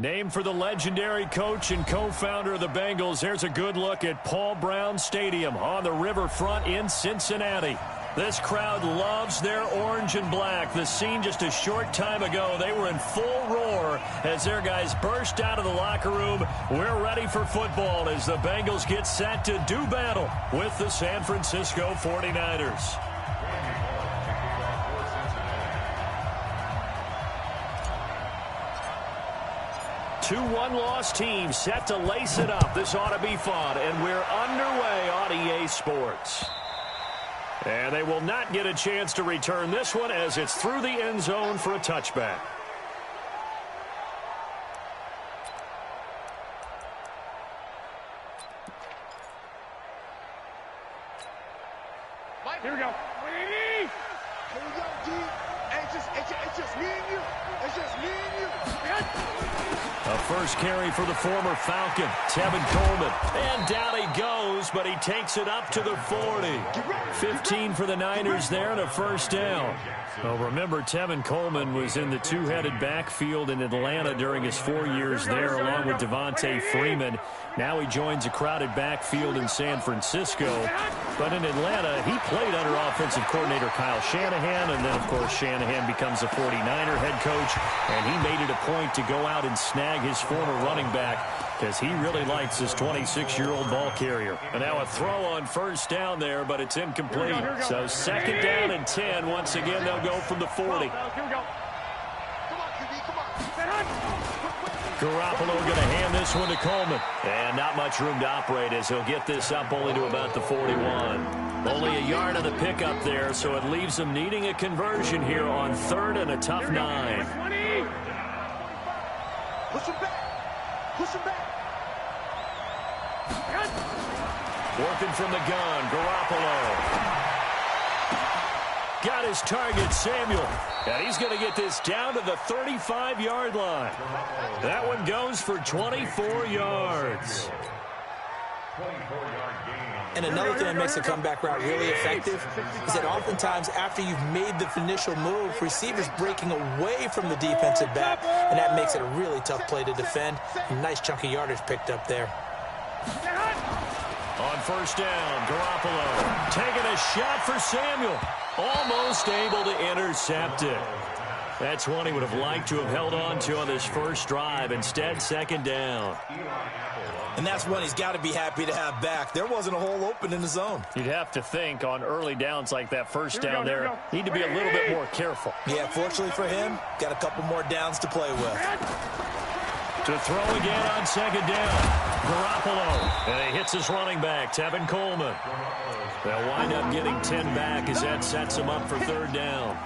Named for the legendary coach and co-founder of the Bengals, here's a good look at Paul Brown Stadium on the riverfront in Cincinnati. This crowd loves their orange and black. The scene just a short time ago, they were in full roar as their guys burst out of the locker room. We're ready for football as the Bengals get set to do battle with the San Francisco 49ers. Two one-loss teams set to lace it up. This ought to be fun, and we're underway on EA Sports. And they will not get a chance to return this one as it's through the end zone for a touchback. Here we go. Here we go, G. It's just me and you. It's just me and you. A first carry for the former Falcon, Tevin Coleman. And down he goes, but he takes it up to the 40. 15 for the Niners there and a first down. Well, remember, Tevin Coleman was in the two-headed backfield in Atlanta during his 4 years there, along with Devontae Freeman. Now he joins a crowded backfield in San Francisco. But in Atlanta, he played under offensive coordinator Kyle Shanahan, and then, of course, Shanahan becomes a 49er head coach, and he made it a point to go out and snag his former running back because he really likes this 26-year-old ball carrier. And now a throw on first down there, but it's incomplete. So second down and 10. Once again, they'll go from the 40. Garoppolo going to hand this one to Coleman. And not much room to operate as he'll get this up only to about the 41. Only a yard on the pickup there, so it leaves them needing a conversion here on third and a tough 9. Push him back. Push him back. Working from the gun, Garoppolo. Got his target, Samuel. And he's going to get this down to the 35-yard line. That one goes for 24 yards. And another thing that makes the comeback route really effective is that oftentimes after you've made the initial move, receivers breaking away from the defensive back, and that makes it a really tough play to defend. A nice chunk of yardage picked up there. On first down, Garoppolo taking a shot for Samuel. Almost able to intercept it. That's one he would have liked to have held on to on this first drive. Instead, second down. And that's one he's got to be happy to have back. There wasn't a hole open in the zone. You'd have to think on early downs like that first down there, need to be a little bit more careful. Yeah, fortunately for him, got a couple more downs to play with. To throw again on second down. Garoppolo. And he hits his running back, Tevin Coleman. They'll wind up getting 10 back as that sets him up for third down.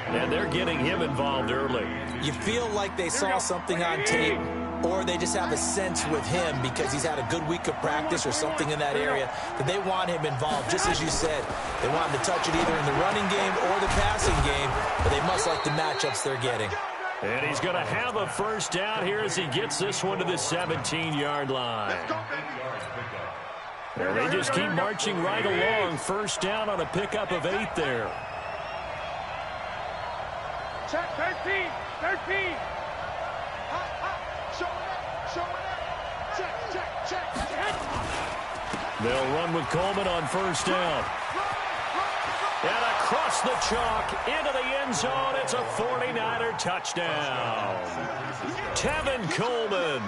And they're getting him involved early. You feel like they saw something on tape, or they just have a sense with him because he's had a good week of practice or something in that area that they want him involved. Just as you said, they want him to touch it either in the running game or the passing game, but they must like the matchups they're getting. And he's going to have a first down here as he gets this one to the 17-yard line. And they just keep marching right along. First down on a pickup of 8 there. Check 13. 13. Show it up. Check. They'll run with Coleman on first down. And across the chalk into the end zone. It's a 49er touchdown. Tevin Coleman.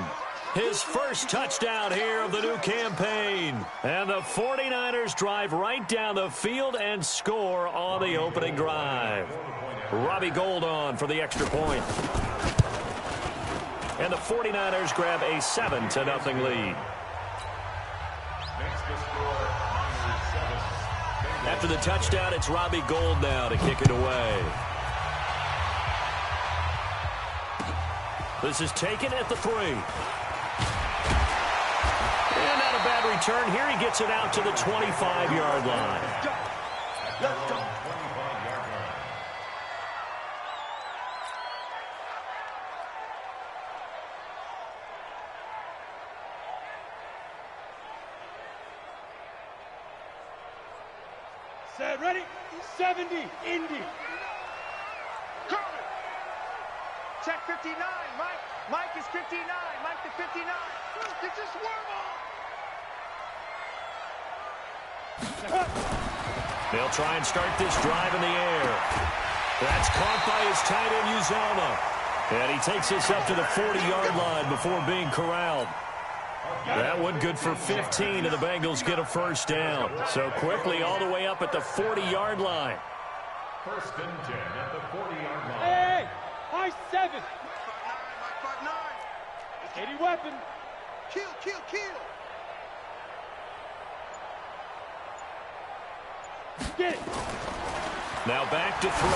His first touchdown here of the new campaign. And the 49ers drive right down the field and score on the opening drive. Robbie Gould on for the extra point. And the 49ers grab a 7-0 lead. After the touchdown, it's Robbie Gould now to kick it away. This is taken at the 3. And not a bad return here. He gets it out to the 25-yard line. Let's go. Set, ready? 70, Indy. Check 59, Mike. Mike is 59. Mike the 59. Get your swerve on. They'll try and start this drive in the air. That's caught by his tight end, Uzomah. And he takes this up to the 40-yard line before being corralled. That one good for 15, and the Bengals get a first down. So quickly all the way up at the 40-yard line. First and 10 at the 40-yard line. Hey, high 7. 80 weapon. Kill, kill, kill. Get it. Now back to throw.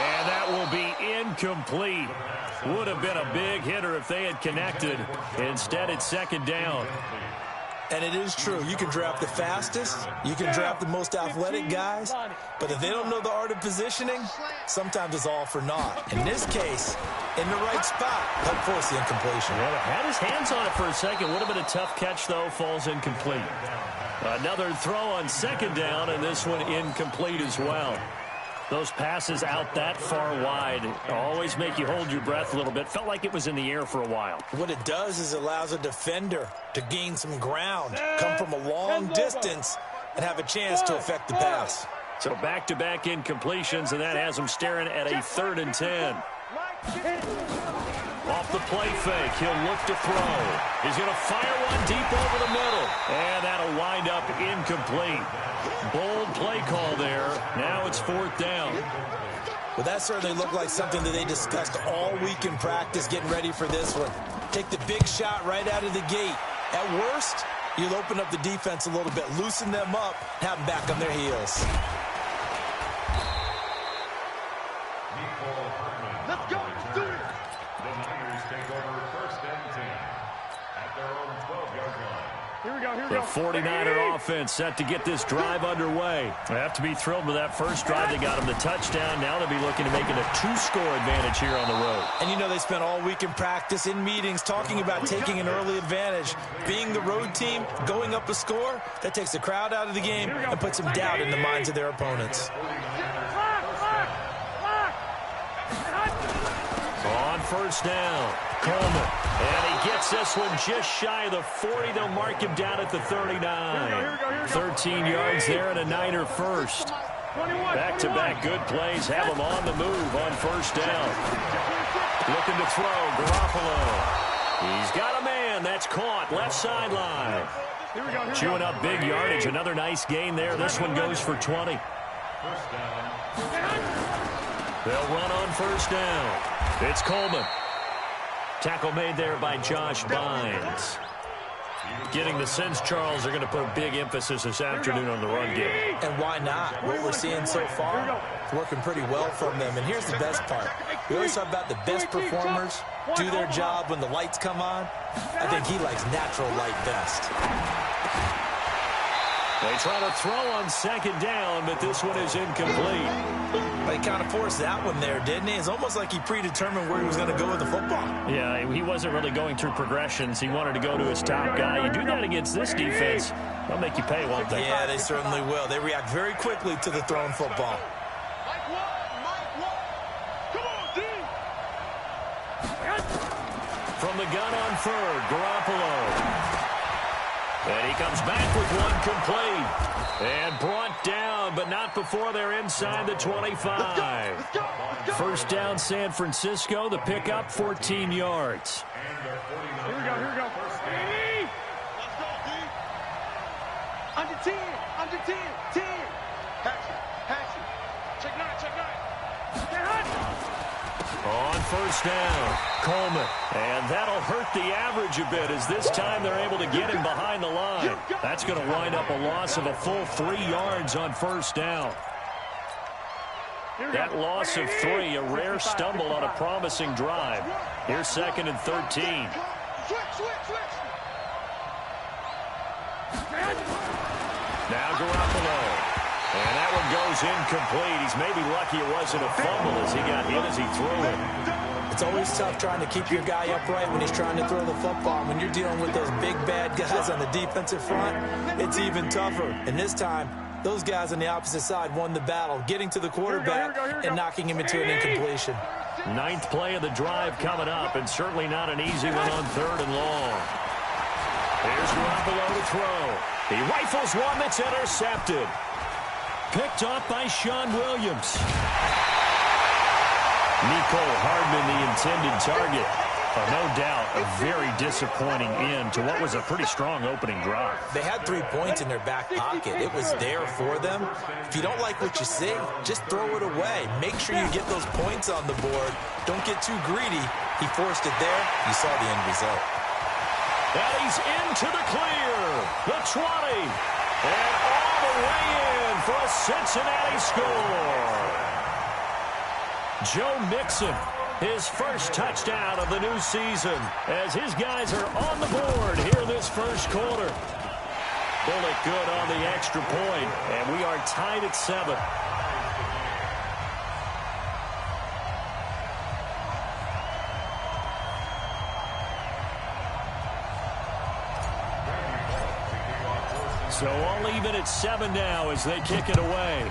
And that will be incomplete. Would have been a big hitter if they had connected. Instead, it's second down. And it is true. You can draft the fastest. You can draft the most athletic guys. But if they don't know the art of positioning, sometimes it's all for naught. In this case, in the right spot, help force the incompletion. Well, had his hands on it for a second. Would have been a tough catch, though. Falls incomplete. Another throw on second down, and this one incomplete as well. Those passes out that far wide always make you hold your breath a little bit. Felt like it was in the air for a while. What it does is it allows a defender to gain some ground, come from a long distance, and have a chance to affect the pass. So back-to-back incompletions, and that has him staring at a 3rd and 10. Off the play fake, he'll look to throw. He's going to fire one deep over the middle. And that'll wind up incomplete. Bold play call there. Now it's 4th down. Well, that certainly looked like something that they discussed all week in practice getting ready for this one. Take the big shot right out of the gate. At worst, you'll open up the defense a little bit, loosen them up, have them back on their heels. Let's go. Let's do it. The Niners take over first and 10 at their own 12-yard line. Here we go. Here we The go. 49er offense set to get this drive underway. They have to be thrilled with that first drive. They got him the touchdown. Now they'll be looking to make it a 2-score advantage here on the road. And you know they spent all week in practice, in meetings, talking about taking an early advantage. Being the road team, going up a score, that takes the crowd out of the game and puts some doubt in the minds of their opponents. On first down, Coleman. And he gets this one just shy of the 40. They'll mark him down at the 39. 13 yards there and a Niner first. Back-to-back good plays have him on the move on first down. Looking to throw, Garoppolo. He's got a man. That's caught. Left sideline. Chewing up big yardage. Another nice gain there. This one goes for 20. They'll run on first down. It's Coleman. Tackle made there by Josh Bynes. Getting the sense, Charles, are going to put a big emphasis this afternoon on the run game. And why not? What we're seeing so far is working pretty well from them. And here's the best part. We always talk about the best performers do their job when the lights come on. I think he likes natural light best. They try to throw on second down, but this one is incomplete. But he kind of forced that one there, didn't he? It's almost like he predetermined where he was going to go with the football. Yeah, he wasn't really going through progressions. He wanted to go to his top guy. You do that against this defense, they'll make you pay, won't they? Yeah, they certainly will. They react very quickly to the thrown football. Mike, what? Come on, D. From the gun on third, Garoppolo. And he comes back with one complete. And brought down, but not before they're inside the 25. Let's go. First down, San Francisco. The pickup, 14 yards. Here we go. Ready? Let's go, D. Under 10. 10. Patch it. Check nine. Get hot. On first down, Coleman. And that'll hurt the average a bit as this time they're able to get him behind the line. That's going to wind up a loss of a full 3 yards on first down. That loss of 3, a rare stumble on a promising drive. Here's second and 13. Switch. Now Garoppolo. And that one goes incomplete. He's maybe lucky it wasn't a fumble as he got hit as he threw it. It's always tough trying to keep your guy upright when he's trying to throw the football. When you're dealing with those big, bad guys on the defensive front, it's even tougher. And this time, those guys on the opposite side won the battle, getting to the quarterback and knocking him into an incompletion. Ninth play of the drive coming up, and certainly not an easy one on 3rd and long. Here's Garoppolo to throw. He rifles one that's intercepted. Picked off by Sean Williams. Nicole Hardman, the intended target. But no doubt, a very disappointing end to what was a pretty strong opening drive. They had 3 points in their back pocket. It was there for them. If you don't like what you see, just throw it away. Make sure you get those points on the board. Don't get too greedy. He forced it there. You saw the end result. And he's into the clear. The 20. And all the way in for a Cincinnati score. Joe Mixon. His first touchdown of the new season as his guys are on the board here in this first quarter. Bullock good on the extra point, and we are tied at 7. So all even at 7 now as they kick it away.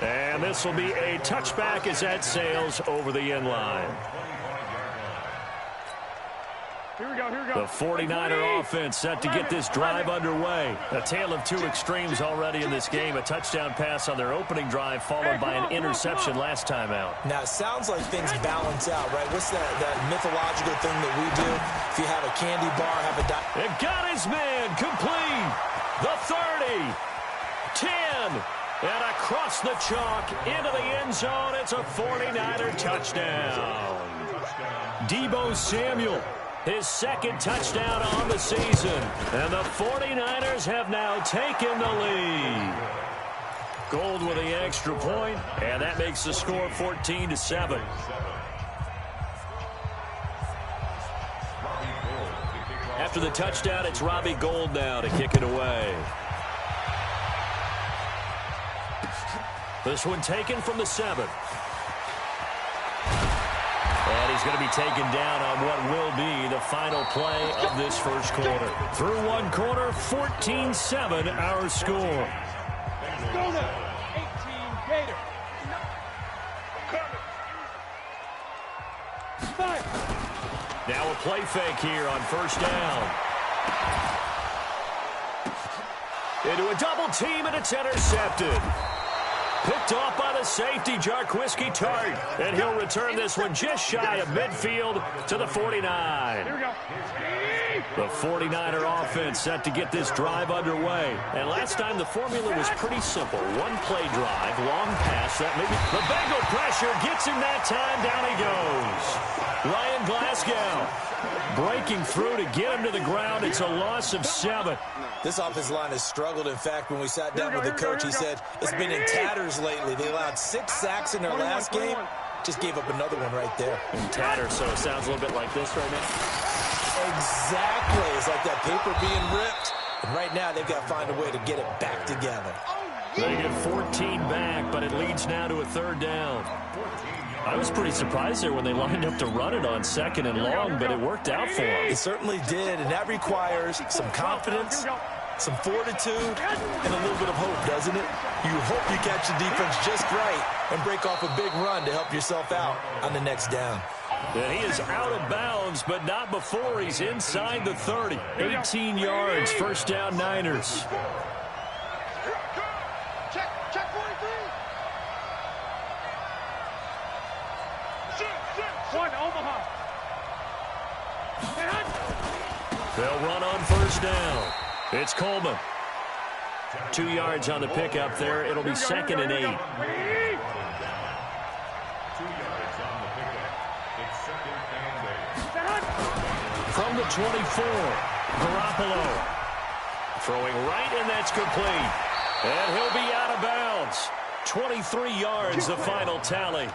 And this will be a touchback as that sails over the end line. Here we go. The 49er offense set to get this drive underway. A tale of two extremes already in this game. A touchdown pass on their opening drive followed by an interception last time out. Now, it sounds like things balance out, right? What's that mythological thing that we do? If you have a candy bar, have a... It got his man complete. The 30. 10. And across the chalk into the end zone. It's a 49er touchdown. Deebo Samuel, his second touchdown on the season. And the 49ers have now taken the lead. Gold with the extra point, and that makes the score 14-7. After the touchdown, it's Robbie Gould now to kick it away. This one taken from the 7. And he's going to be taken down on what will be the final play of this first quarter. Through one quarter, 14-7 our score. Go now. 18 Gator. Now a play fake here on first down. Into a double team, and it's intercepted. Picked off by the safety, Jarquiski Tart. And he'll return this one just shy of midfield to the 49. Here we go. The 49er offense set to get this drive underway. And last time the formula was pretty simple. One play drive, long pass. That maybe the Bengal pressure gets him that time. Down he goes. Ryan Glasgow breaking through to get him to the ground. It's a loss of 7. This offensive line has struggled. In fact, when we sat down with the coach, he said it's been in tatters lately. They allowed 6 sacks in their last game. Just gave up another one right there. In tatters, so it sounds a little bit like this right now. Exactly. It's like that paper being ripped. And right now, they've got to find a way to get it back together. They get 14 back, but it leads now to a 3rd down. I was pretty surprised there when they lined up to run it on 2nd and long, but it worked out for them. It certainly did, and that requires some confidence, some fortitude, and a little bit of hope, doesn't it? You hope you catch the defense just right and break off a big run to help yourself out on the next down. And he is out of bounds, but not before he's inside the 30. 18 yards, first down Niners. Check 43. One, Omaha. They'll run on first down. It's Coleman. 2 yards on the pickup there. It'll be 2nd and 8. 2 yards on the pickup. It's 2nd and 8. From the 24, Garoppolo. Throwing right, and that's complete. And he'll be out of bounds. 23 yards, the final tally.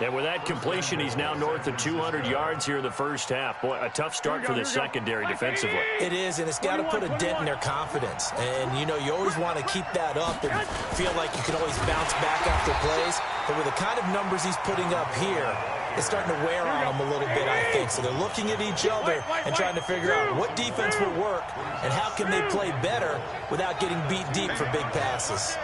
And with that completion, he's now north of 200 yards here in the first half. Boy, a tough start for the secondary defensively. It is, and it's got to put a dent in their confidence. And, you know, you always want to keep that up and feel like you can always bounce back after plays. But with the kind of numbers he's putting up here, it's starting to wear on them a little bit, I think. So they're looking at each other and trying to figure out what defense will work and how can they play better without getting beat deep for big passes.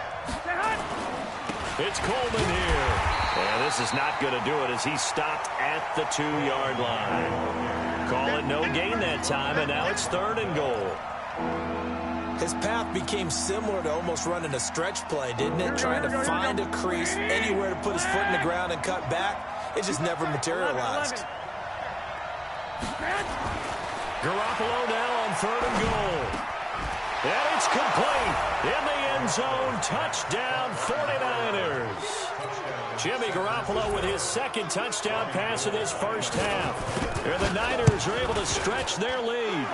It's Coleman here. And this is not going to do it as he stopped at the 2-yard line. Call it no gain that time, and now it's 3rd and goal. His path became similar to almost running a stretch play, didn't it? Trying to find a crease, anywhere to put his foot in the ground and cut back. It just never materialized. Garoppolo now on 3rd and goal. And it's complete. In the end zone, touchdown 49ers. Jimmy Garoppolo with his 2nd touchdown pass of this first half. And the Niners are able to stretch their lead.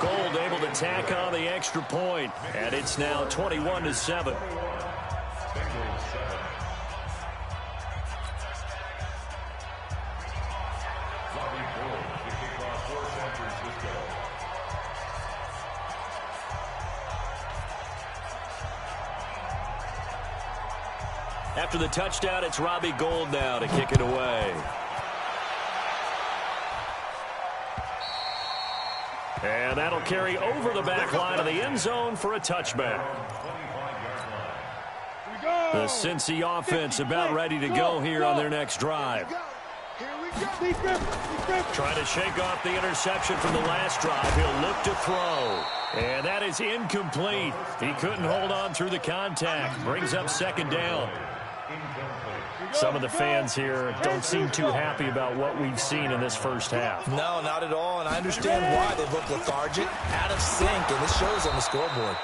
Gold able to tack on the extra point, and it's now 21-7. After the touchdown, it's Robbie Gould now to kick it away. And that'll carry over the back line of the end zone for a touchback. The Cincy offense about ready to go here on their next drive. Trying to shake off the interception from the last drive. He'll look to throw. And that is incomplete. He couldn't hold on through the contact. Brings up 2nd down. Some of the fans here don't seem too happy about what we've seen in this first half. No, not at all, and I understand why. They look lethargic, out of sync, and this shows on the scoreboard.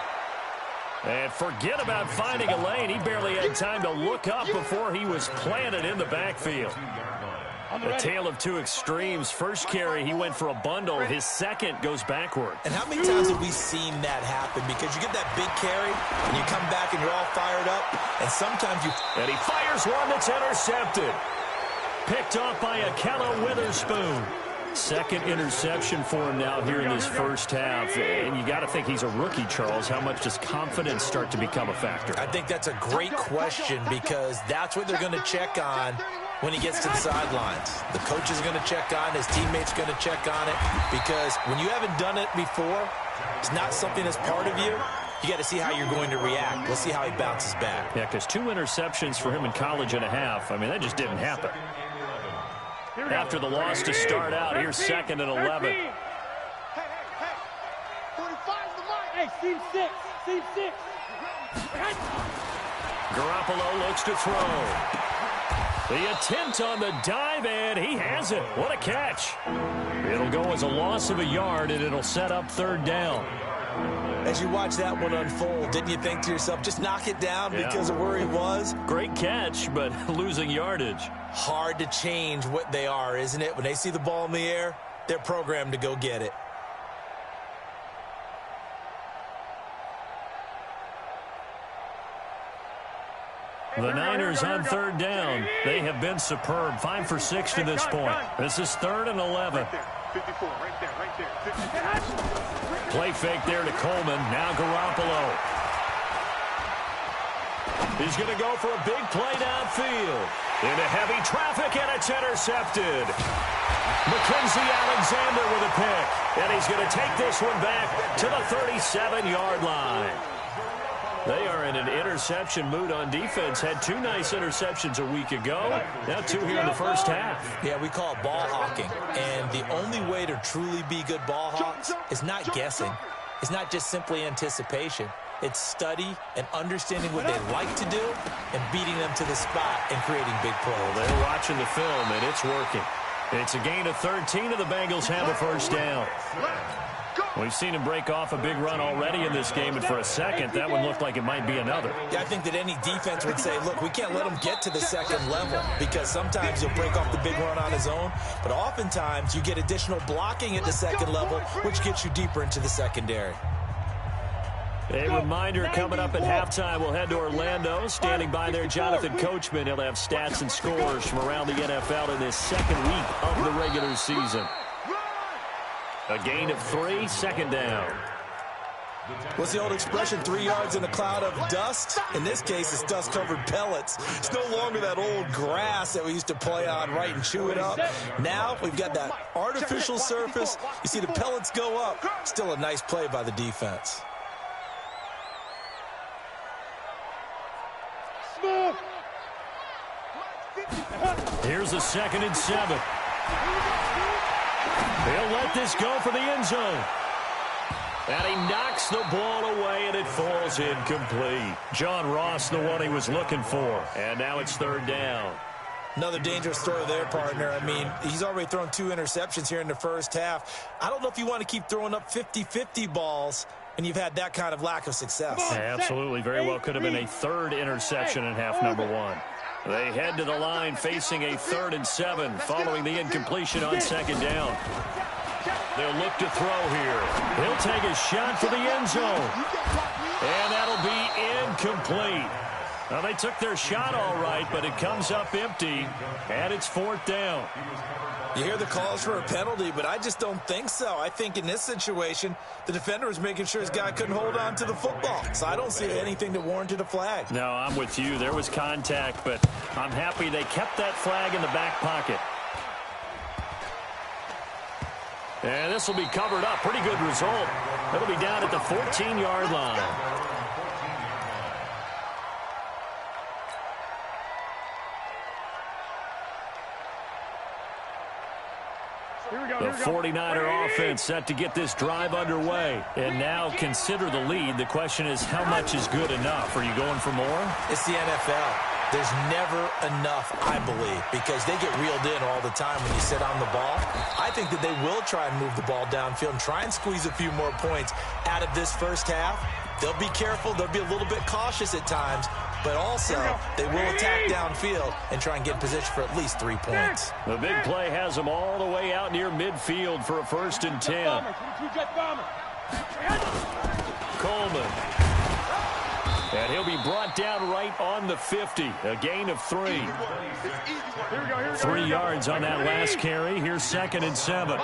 And forget about finding a lane. He barely had time to look up before he was planted in the backfield. A tale of two extremes. First carry, he went for a bundle. His second goes backward. And how many times have we seen that happen? Because you get that big carry, and you come back and you're all fired up, and sometimes you... And he fires one that's intercepted. Picked off by Akello Witherspoon. Second interception for him now here in this first half. And you got to think he's a rookie, Charles. How much does confidence start to become a factor? I think that's a great question because that's what they're going to check on when he gets to the sidelines. The coach is going to check on, his teammates going to check on it, because when you haven't done it before, it's not something that's part of you. You got to see how you're going to react. Let's see how he bounces back. Yeah, because 2 interceptions for him in college and a half. I mean, that just didn't happen. After the loss to start out, here's 2nd and 11. Hey, 45's the mark. Hey, seam 6. Seam 6. Garoppolo looks to throw. The attempt on the dive, and he has it. What a catch. It'll go as a loss of a yard, and it'll set up 3rd down. As you watch that one unfold, didn't you think to yourself, just knock it down because of where he was? Great catch, but losing yardage. Hard to change what they are, isn't it? When they see the ball in the air, they're programmed to go get it. The Niners on 3rd down. They have been superb. 5 for 6 to this point. This is 3rd and 11. 54, right there, 54. Play fake there to Coleman. Now Garoppolo. He's going to go for a big play downfield. Into heavy traffic, and it's intercepted. Mackenzie Alexander with a pick. And he's going to take this one back to the 37-yard line. They are in an interception mood on defense. Had 2 nice interceptions a week ago. Now 2 here in the first half. Yeah, we call it ball hawking. And the only way to truly be good ball hawks is not guessing. It's not just simply anticipation. It's study and understanding what they like to do and beating them to the spot and creating big plays. Well, they're watching the film, and it's working. It's a gain of 13, and the Bengals have a first down. We've seen him break off a big run already in this game, and for a second, that one looked like it might be another. Yeah, I think that any defense would say, look, we can't let him get to the second level because sometimes he'll break off the big run on his own, but oftentimes you get additional blocking at the second level, which gets you deeper into the secondary. A reminder coming up at halftime, we'll head to Orlando. Standing by there, Jonathan Coachman. He'll have stats and scores from around the NFL in this second week of the regular season. A gain of 3, 2nd down. What's the old expression, 3 yards in a cloud of dust? In this case, it's dust-covered pellets. It's no longer that old grass that we used to play on, right, and chew it up. Now we've got that artificial surface. You see the pellets go up. Still a nice play by the defense. Here's a 2nd and 7. He'll let this go for the end zone. And he knocks the ball away, and it falls incomplete. John Ross, the one he was looking for. And now it's 3rd down. Another dangerous throw there, partner. I mean, he's already thrown 2 interceptions here in the first half. I don't know if you want to keep throwing up 50-50 balls when you've had that kind of lack of success. Absolutely. Very well could have been a 3rd interception in half number 1. They head to the line facing a 3rd and 7 following the incompletion on 2nd down. They'll look to throw here. He'll take a shot for the end zone. And that'll be incomplete. Now, they took their shot all right, but it comes up empty, and it's 4th down. You hear the calls for a penalty, but I just don't think so. I think in this situation, the defender was making sure his guy couldn't hold on to the football. So I don't see anything that warranted a flag. No, I'm with you. There was contact, but I'm happy they kept that flag in the back pocket. And this will be covered up. Pretty good result. It'll be down at the 14-yard line. The 49er offense set to get this drive underway. And now consider the lead. The question is, how much is good enough? Are you going for more? It's the NFL. There's never enough, I believe, because they get reeled in all the time when you sit on the ball. I think that they will try and move the ball downfield and try and squeeze a few more points out of this first half. They'll be careful. They'll be a little bit cautious at times, but also they will attack downfield and try and get in position for at least 3 points. The big play has them all the way out near midfield for a 1st and 10. Coleman. And he'll be brought down right on the 50. A gain of 3. 3 yards on that last carry. Here's 2nd and 7.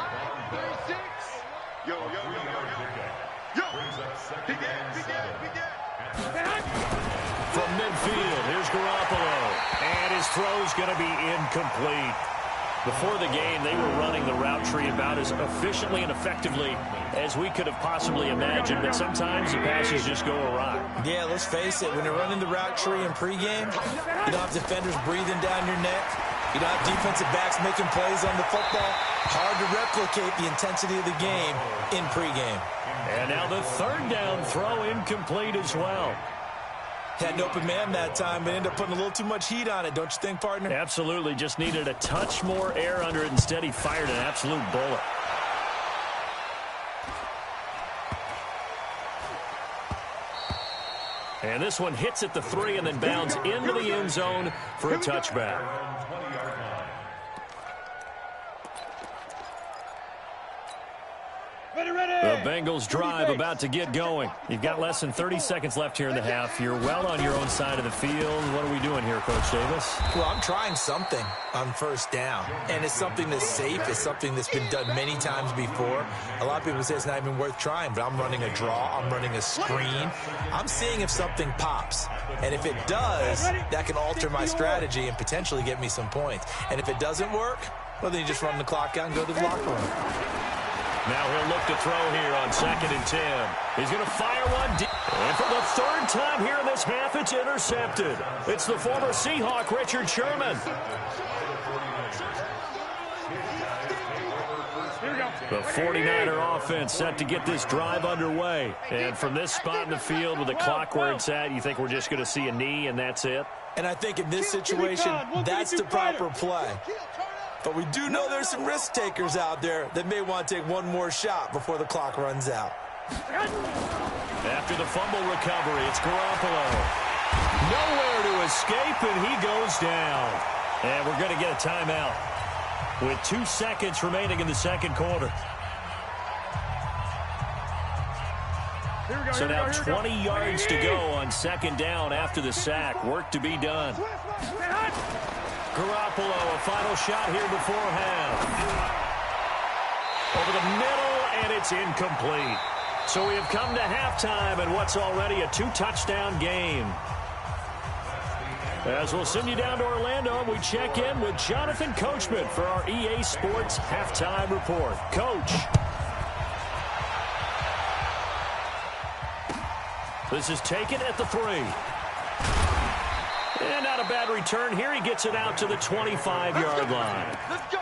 From midfield, here's Garoppolo. And his throw's going to be incomplete. Before the game, they were running the route tree about as efficiently and effectively as we could have possibly imagined, but sometimes the passes just go awry. Yeah, let's face it, when you're running the route tree in pregame, you don't have defenders breathing down your neck. You don't have defensive backs making plays on the football. Hard to replicate the intensity of the game in pregame. And now the 3rd down throw incomplete as well. Had an open man that time, but ended up putting a little too much heat on it, don't you think, partner? Absolutely. Just needed a touch more air under it. Instead, he fired an absolute bullet. And this one hits at the 3 and then bounds into the end zone for a touchback. The Bengals drive about to get going. You've got less than 30 seconds left here in the half. You're well on your own side of the field. What are we doing here, Coach Davis? Well, I'm trying something on 1st down. And it's something that's safe. It's something that's been done many times before. A lot of people say it's not even worth trying, but I'm running a draw. I'm running a screen. I'm seeing if something pops. And if it does, that can alter my strategy and potentially get me some points. And if it doesn't work, well, then you just run the clock out and go to the locker room. Now he'll look to throw here on 2nd and 10. He's going to fire one deep. And for the 3rd time here in this half, it's intercepted. It's the former Seahawk, Richard Sherman. The 49er offense set to get this drive underway. And from this spot in the field with the clock where it's at, you think we're just going to see a knee and that's it? And I think in this situation, that's the proper play. But we do know there's some risk takers out there that may want to take one more shot before the clock runs out. After the fumble recovery, it's Garoppolo. Nowhere to escape, and he goes down. And we're going to get a timeout with 2 seconds remaining in the 2nd quarter. So now 20 yards to go on 2nd down after the sack. Work to be done. Garoppolo, a final shot here before half. Over the middle, and it's incomplete. So we have come to halftime in what's already a 2-touchdown game. As we'll send you down to Orlando, we check in with Jonathan Coachman for our EA Sports Halftime Report. Coach. This is taken at the 3. And not a bad return here. He gets it out to the 25-yard line. Let's go.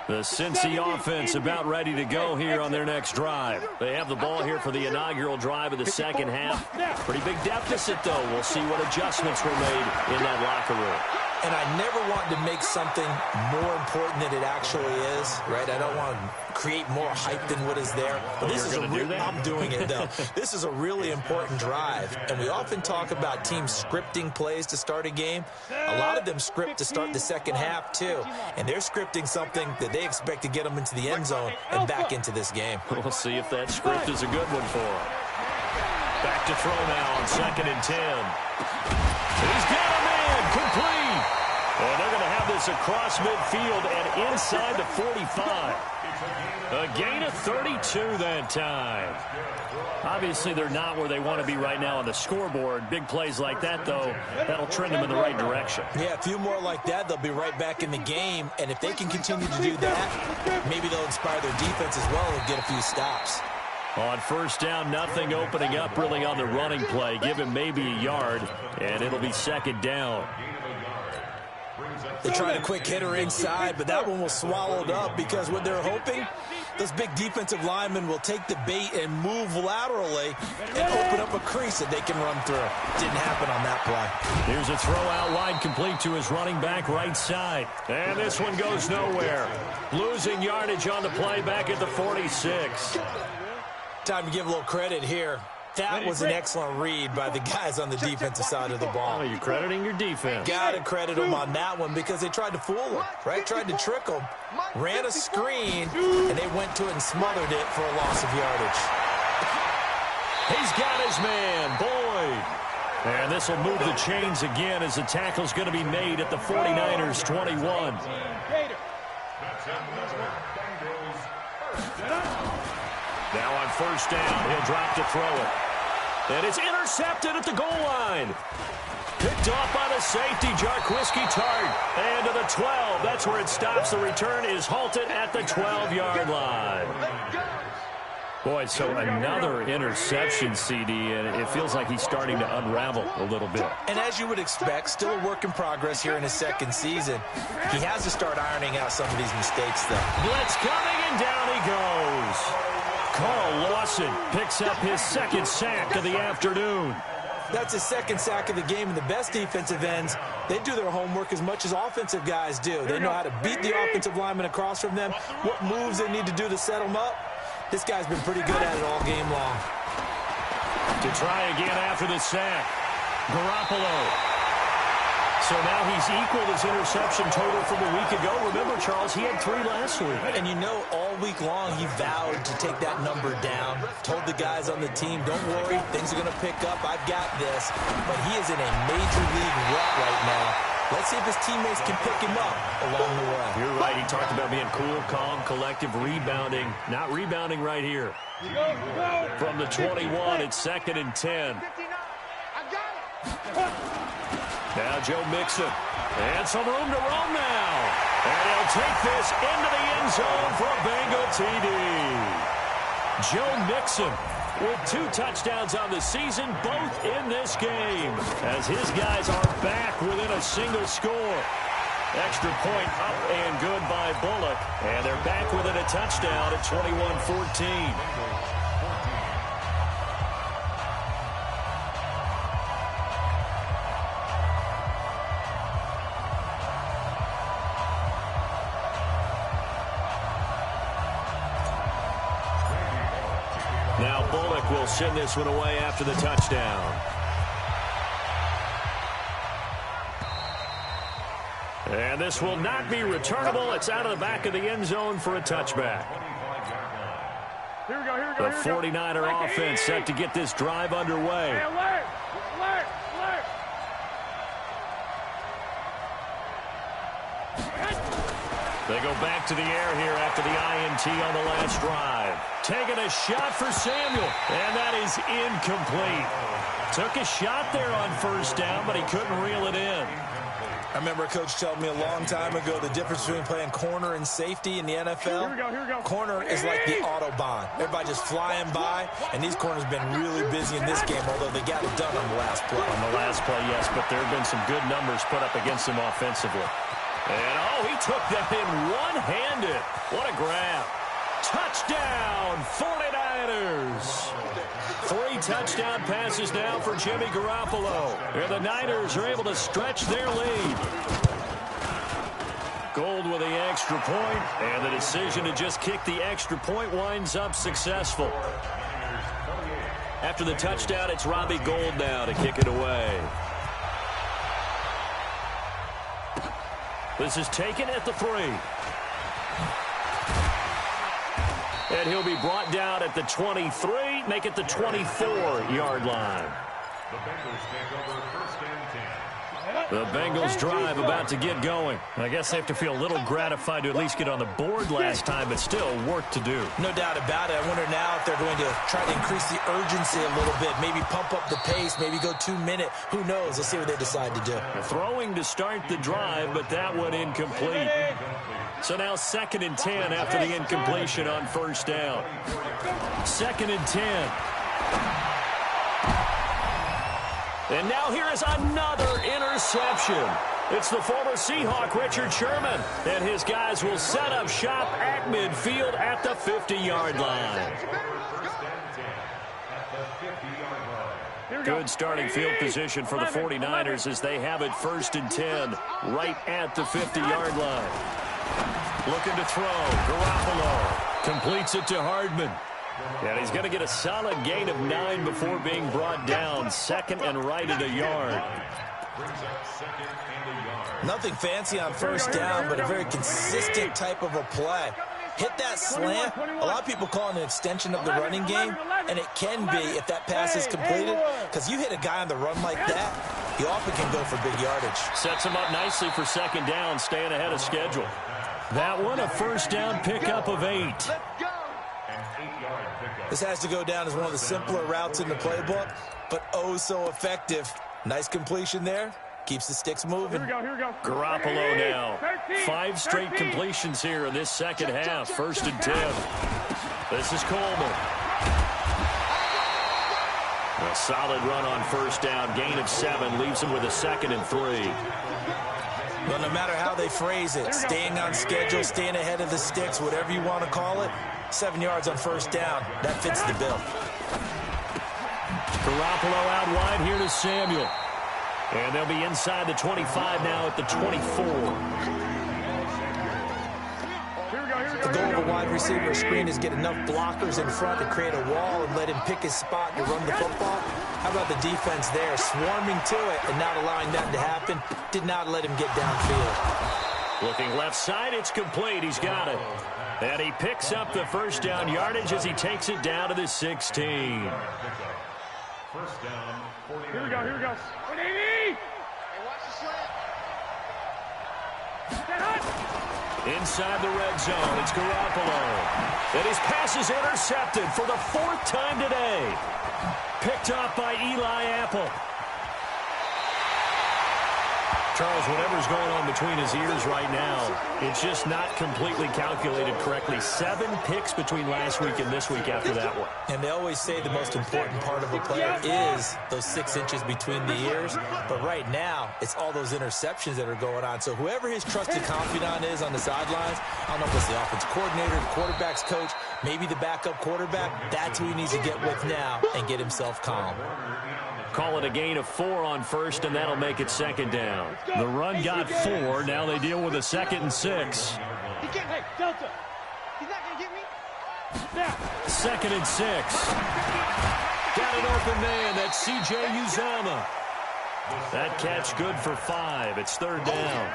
The Cincy offense about ready to go here on their next drive. They have the ball here for the inaugural drive of the second half. Pretty big deficit, though. We'll see what adjustments were made in that locker room. And I never want to make something more important than it actually is, right? I don't want to create more hype than what is there. But this is I'm doing it, though. This is a really important drive. And we often talk about teams scripting plays to start a game. A lot of them script to start the second half, too. And they're scripting something that they expect to get them into the end zone and back into this game. We'll see if that script is a good one for them. Back to throw now on 2nd and 10. He's got a man complete. And they're going to have this across midfield and inside the 45. A gain of 32 that time. Obviously, they're not where they want to be right now on the scoreboard. Big plays like that, though, that'll trend them in the right direction. Yeah, a few more like that, they'll be right back in the game. And if they can continue to do that, maybe they'll inspire their defense as well and get a few stops. On first down, nothing opening up really on the running play. Give him maybe a yard, and it'll be 2nd down. They tried a quick hitter inside, but that one was swallowed up because what they're hoping, those big defensive linemen will take the bait and move laterally and open up a crease that they can run through. Didn't happen on that play. Here's a throw out wide, complete to his running back right side. And this one goes nowhere. Losing yardage on the play back at the 46. Time to give a little credit here. That was an excellent read by the guys on the defensive side of the ball. Oh, you're crediting your defense. Got to credit them on that one because they tried to fool them, right? Tried to trick them, ran a screen, and they went to it and smothered it for a loss of yardage. He's got his man, Boyd. And this will move the chains again as the tackle's going to be made at the 49ers' 21. Now on first down, he'll drop to throw it. And it's intercepted at the goal line. Picked off by the safety, Jarquiski Tart. And to the 12. That's where it stops. The return is halted at the 12-yard line. Boy, so another interception, CD, and it feels like he's starting to unravel a little bit. And as you would expect, still a work in progress here in his second season. He has to start ironing out some of these mistakes, though. Blitz coming, and down he goes. Carl Lawson picks up his second sack of the afternoon. That's his second sack of the game, and the best defensive ends, they do their homework as much as offensive guys do. They know how to beat the offensive lineman across from them, what moves they need to do to set them up. This guy's been pretty good at it all game long. To try again after the sack, Garoppolo. So now he's equaled his interception total from a week ago. Remember, Charles, he had 3 last week. And you know, all week long, he vowed to take that number down. Told the guys on the team, don't worry, things are going to pick up. I've got this. But he is in a major league rut right now. Let's see if his teammates can pick him up along the way. You're right. He talked about being cool, calm, collective, rebounding. Not rebounding right here. From the 21, it's 2nd and 10. Now Joe Mixon. And some room to roam now. And he'll take this into the end zone for a Bengal TD. Joe Mixon with 2 touchdowns on the season, both in this game, as his guys are back within a single score. Extra point up and good by Bullock. And they're back within a touchdown at 21-14. Now Bullock will send this one away after the touchdown. And this will not be returnable. It's out of the back of the end zone for a touchback. Here we go, here we go, The 49er offense set to get this drive underway. Hey, alert! Alert! Alert! They go back to the air here after the INT on the last drive. Taking a shot for Samuel, and that is incomplete. Took a shot there on first down, but he couldn't reel it in. I remember a coach telling me a long time ago the difference between playing corner and safety in the NFL. Here we go. Corner is like the Autobahn. Everybody just flying by, and these corners been really busy in this game, although they got it done on the last play. On the last play, yes, but there have been some good numbers put up against him offensively. And, he took that in one-handed. What a grab. Touchdown, 49ers. 3 touchdown passes now for Jimmy Garoppolo. And the Niners are able to stretch their lead. Gold with the extra point, and the decision to just kick the extra point winds up successful. After the touchdown, it's Robbie Gould now to kick it away. This is taken at the 3. And he'll be brought down at the 23, make it the 24-yard line. The Bengals take over first and 10. The Bengals drive about to get going. I guess they have to feel a little gratified to at least get on the board last time, but still work to do. No doubt about it. I wonder now if they're going to try to increase the urgency a little bit, maybe pump up the pace, maybe go 2-minute. Who knows? Let's see what they decide to do. Throwing to start the drive, but that one incomplete. So now 2nd and 10 after the incompletion on first down. 2nd and 10. And now here is another interception. It's the former Seahawk, Richard Sherman. And his guys will set up shop at midfield at the 50-yard line. Good starting field position for the 49ers as they have it 1st and 10 right at the 50-yard line. Looking to throw. Garoppolo completes it to Hardman. And he's going to get a solid gain of 9 before being brought down. 2nd and right at a yard. Nothing fancy on first down, but a very consistent type of a play. Hit that slant. A lot of people call it an extension of the running game, and it can be if that pass is completed, because you hit a guy on the run like that, he often can go for big yardage. Sets him up nicely for 2nd down, staying ahead of schedule. That one, a first down pickup of 8. This has to go down as one of the simpler routes in the playbook, but oh so effective. Nice completion there. Keeps the sticks moving. Here we go. Garoppolo now. 5 straight completions here in this second half. 1st and 10. This is Coleman. A solid run on first down. Gain of 7 leaves him with a 2nd and 3. Well, no matter how they phrase it, staying on schedule, staying ahead of the sticks, whatever you want to call it, 7 yards on first down. That fits the bill. Garoppolo out wide here to Samuel. And they'll be inside the 25 now at the 24. The goal of a wide receiver screen is get enough blockers in front to create a wall and let him pick his spot to run the football. How about the defense there, swarming to it and not allowing that to happen? Did not let him get downfield. Looking left side, it's complete. He's got it. And he picks up the first down yardage as he takes it down to the 16. First down, 49ers. Here we go. 180! Inside the red zone, it's Garoppolo. And his pass is intercepted for the 4th time today. Picked off by Eli Apple. Charles, whatever's going on between his ears right now, it's just not completely calculated correctly. 7 picks between last week and this week after that one. And they always say the most important part of a player is those 6 inches between the ears. But right now, it's all those interceptions that are going on. So whoever his trusted confidant is on the sidelines, I don't know if it's the offense coordinator, the quarterback's coach, maybe the backup quarterback, that's who he needs to get with now and get himself calm. Call it a gain of 4 on first, and that'll make it 2nd down. The run got 4. Now they deal with a 2nd and 6. Hey, Delta. He's not going to get me. 2nd and 6. Got an open man. That's C.J. Uzomah. That catch good for 5. It's 3rd down.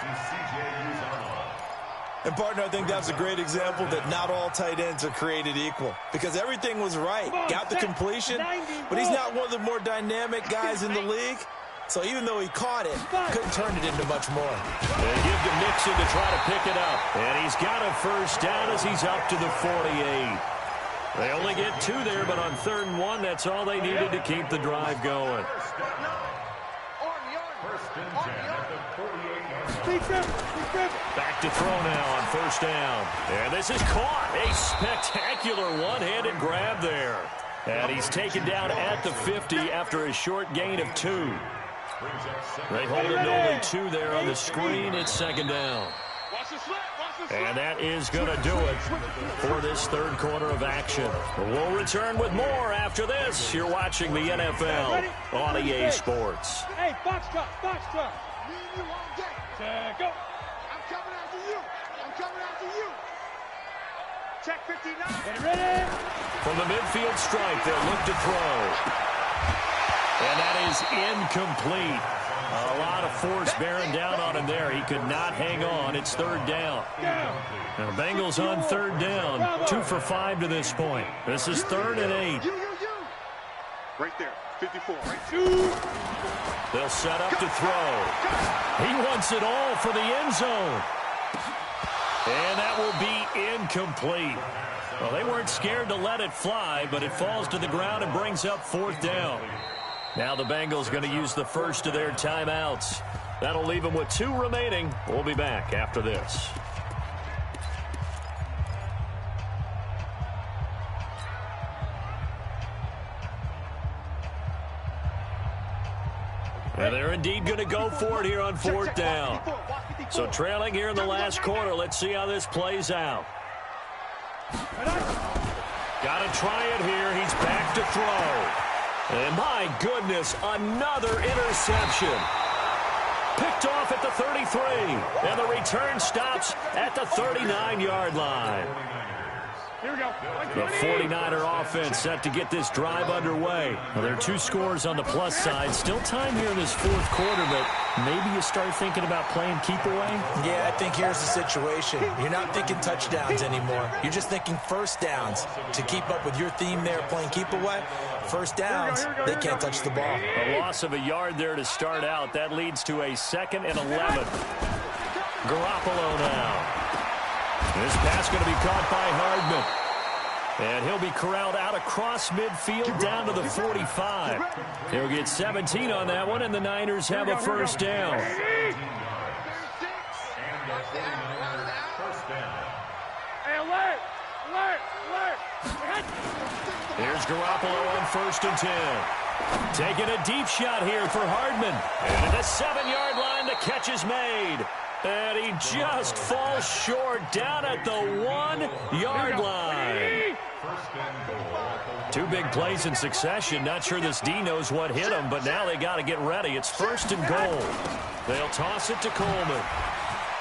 And, partner, I think that's a great example that not all tight ends are created equal. Because everything was right. Got the completion, but he's not one of the more dynamic guys in the league. So even though he caught it, couldn't turn it into much more. They give to Mixon to try to pick it up. And he's got a first down as he's up to the 48. They only get 2 there, but on 3rd and 1, that's all they needed to keep the drive going. Back to throw now on 1st down. And this is caught. A spectacular one-handed grab there. And he's taken down at the 50 after a short gain of 2. They hold him to only 2 there on the screen. It's 2nd down. And that is going to do it for this 3rd quarter of action. We'll return with more after this. You're watching the NFL on EA Sports. Hey, box truck, box truck. Me and you all day. Go. I'm coming after you. I'm coming after you. Check 59. Get ready. From the midfield stripe, they'll look to throw. And that is incomplete. A lot of force bearing down on him there. He could not hang on. It's 3rd down. Now, the Bengals on 3rd down. 2 for 5 to this point. This is 3rd and 8. You. Right there. 54. They'll set up to throw. He wants it all for the end zone. And that will be incomplete. Well, they weren't scared to let it fly, but it falls to the ground and brings up 4th down. Now the Bengals going to use the first of their timeouts. That'll leave them with 2 remaining. We'll be back after this. And they're indeed going to go for it here on 4th down. So trailing here in the last quarter. Let's see how this plays out. Got to try it here. He's back to throw. And my goodness, another interception. Picked off at the 33. And the return stops at the 39-yard line. Here we go. The 49er offense set to get this drive underway. Well, there are 2 scores on the plus side. Still time here in this 4th quarter, but maybe you start thinking about playing keep away? Yeah, I think here's the situation. You're not thinking touchdowns anymore. You're just thinking first downs. To keep up with your theme there, playing keep away, first downs, they can't touch the ball. A loss of a yard there to start out. That leads to a 2nd and 11. Garoppolo now. This pass going to be caught by Hardman. And he'll be corralled out across midfield down to the 45. He'll get 17 on that one, and the Niners have a first down. Hey, alert! Here's Garoppolo on 1st and 10. Taking a deep shot here for Hardman. And at the 7-yard line, the catch is made. And he just falls short down at the 1-yard line. 2 big plays in succession. Not sure this D knows what hit him, but now they got to get ready. It's 1st and goal. They'll toss it to Coleman.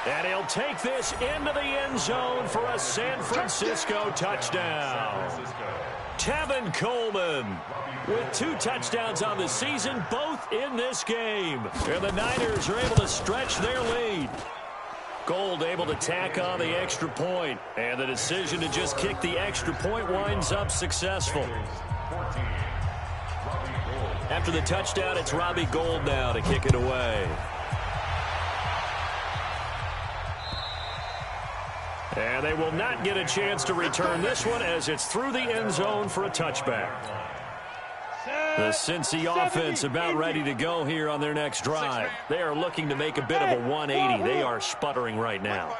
And he'll take this into the end zone for a San Francisco touchdown. Tevin Coleman with 2 touchdowns on the season, both in this game. And the Niners are able to stretch their lead. Gold able to tack on the extra point. And the decision to just kick the extra point winds up successful. After the touchdown, it's Robbie Gould now to kick it away. And they will not get a chance to return this one as it's through the end zone for a touchback. The Cincy offense about ready to go here on their next drive. They are looking to make a bit of a 180. They are sputtering right now.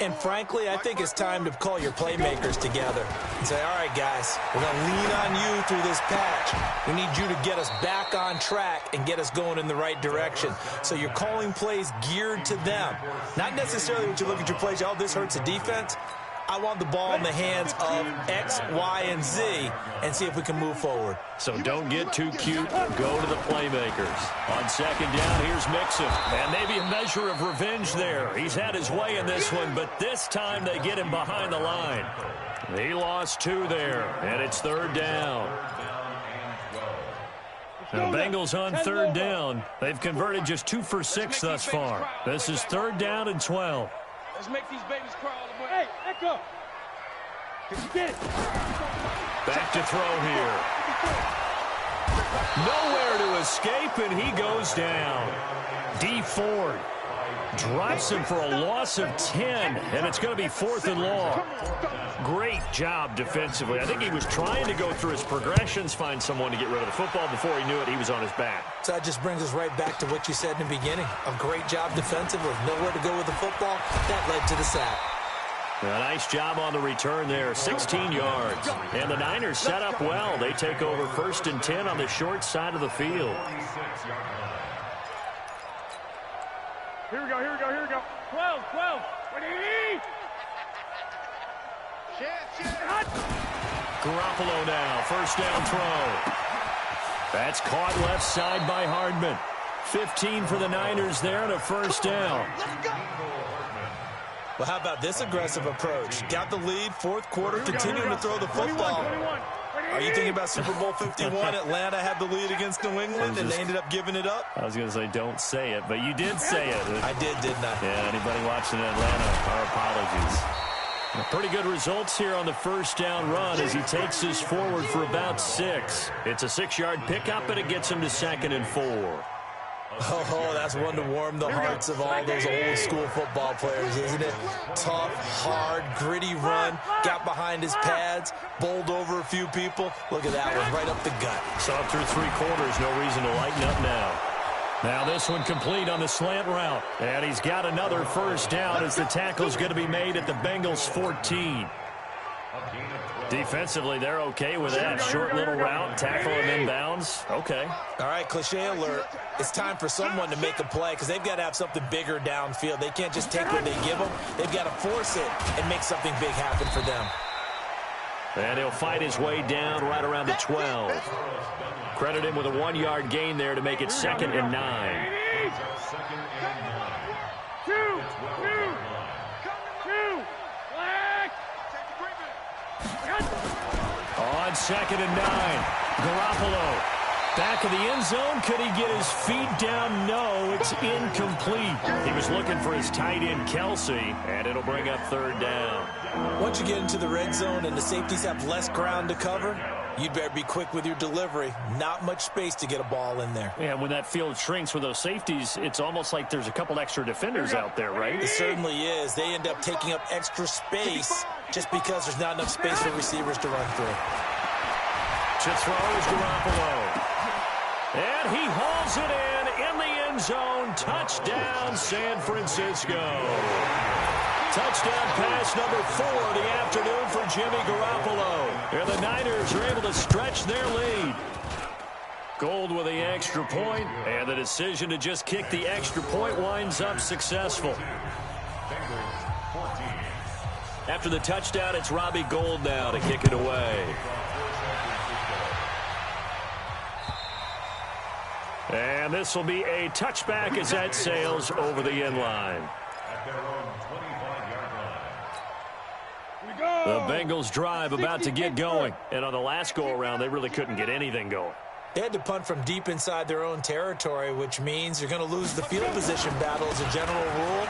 And frankly, I think it's time to call your playmakers together and say, all right, guys, we're going to lean on you through this patch. We need you to get us back on track and get us going in the right direction. So you're calling plays geared to them. Not necessarily when you look at your plays, oh, this hurts the defense. I want the ball in the hands of X, Y, and Z and see if we can move forward. So don't get too cute. Go to the playmakers. On 2nd down, here's Mixon. And maybe a measure of revenge there. He's had his way in this one, but this time they get him behind the line. He lost 2 there, and it's 3rd down. Now, Bengals on 3rd down. They've converted just 2 for 6 thus far. This is 3rd down and 12. Let's make these babies crawl. Hey, Echo. Get it. Back to throw here. Nowhere to escape, and he goes down. D. Ford drops him for a loss of 10, and it's going to be 4th and long. Great job defensively. I think he was trying to go through his progressions, find someone to get rid of the football. Before he knew it, he was on his back. So that just brings us right back to what you said in the beginning. A great job defensively. Nowhere to go with the football. That led to the sack. A nice job on the return there, 16 yards. And the Niners set up well. They take over 1st and 10 on the short side of the field. Here we go, here we go, here we go. 12, 12. Ready? Garoppolo now, 1st down throw. That's caught left side by Hardman. 15 for the Niners there and a 1st down. Well, how about this aggressive approach? Got the lead, 4th quarter, continuing to throw the football. 21. Are you thinking about Super Bowl 51? Atlanta had the lead against New England, and they ended up giving it up? I was going to say don't say it, but you did say it. I did, didn't I? Yeah, anybody watching Atlanta, our apologies. Pretty good results here on the 1st down run as he takes us forward for about 6. It's a 6-yard pickup, and it gets him to 2nd and 4. Oh, that's one to warm the hearts of all those old-school football players, isn't it? Tough, hard, gritty run, got behind his pads, bowled over a few people. Look at that one, right up the gut. Saw through 3 quarters, no reason to lighten up now. Now this one complete on the slant route. And he's got another 1st down as the tackle's going to be made at the Bengals 14. Defensively, they're okay with that. Short little route, tackle him inbounds. Okay. All right, cliche alert. It's time for someone to make a play because they've got to have something bigger downfield. They can't just take what they give them. They've got to force it and make something big happen for them. And he'll fight his way down right around the 12. Credit him with a 1-yard gain there to make it 2nd and 9. 2. On 2nd and 9, Garoppolo. Back of the end zone. Could he get his feet down? No, it's incomplete. He was looking for his tight end, Kelsey, and it'll bring up 3rd down. Once you get into the red zone and the safeties have less ground to cover, you'd better be quick with your delivery. Not much space to get a ball in there. Yeah, when that field shrinks with those safeties, it's almost like there's a couple extra defenders out there, right? It certainly is. They end up taking up extra space just because there's not enough space for receivers to run through. To throw is Garoppolo. And he hauls it in the end zone. Touchdown, San Francisco. Touchdown pass number 4 of the afternoon for Jimmy Garoppolo. And the Niners are able to stretch their lead. Gold with the extra point, and the decision to just kick the extra point winds up successful. After the touchdown, it's Robbie Gould now to kick it away. And this will be a touchback as that sails over the end line. The Bengals drive about to get going. And on the last go-around, they really couldn't get anything going. They had to punt from deep inside their own territory, which means you're going to lose the field position battle as a general rule.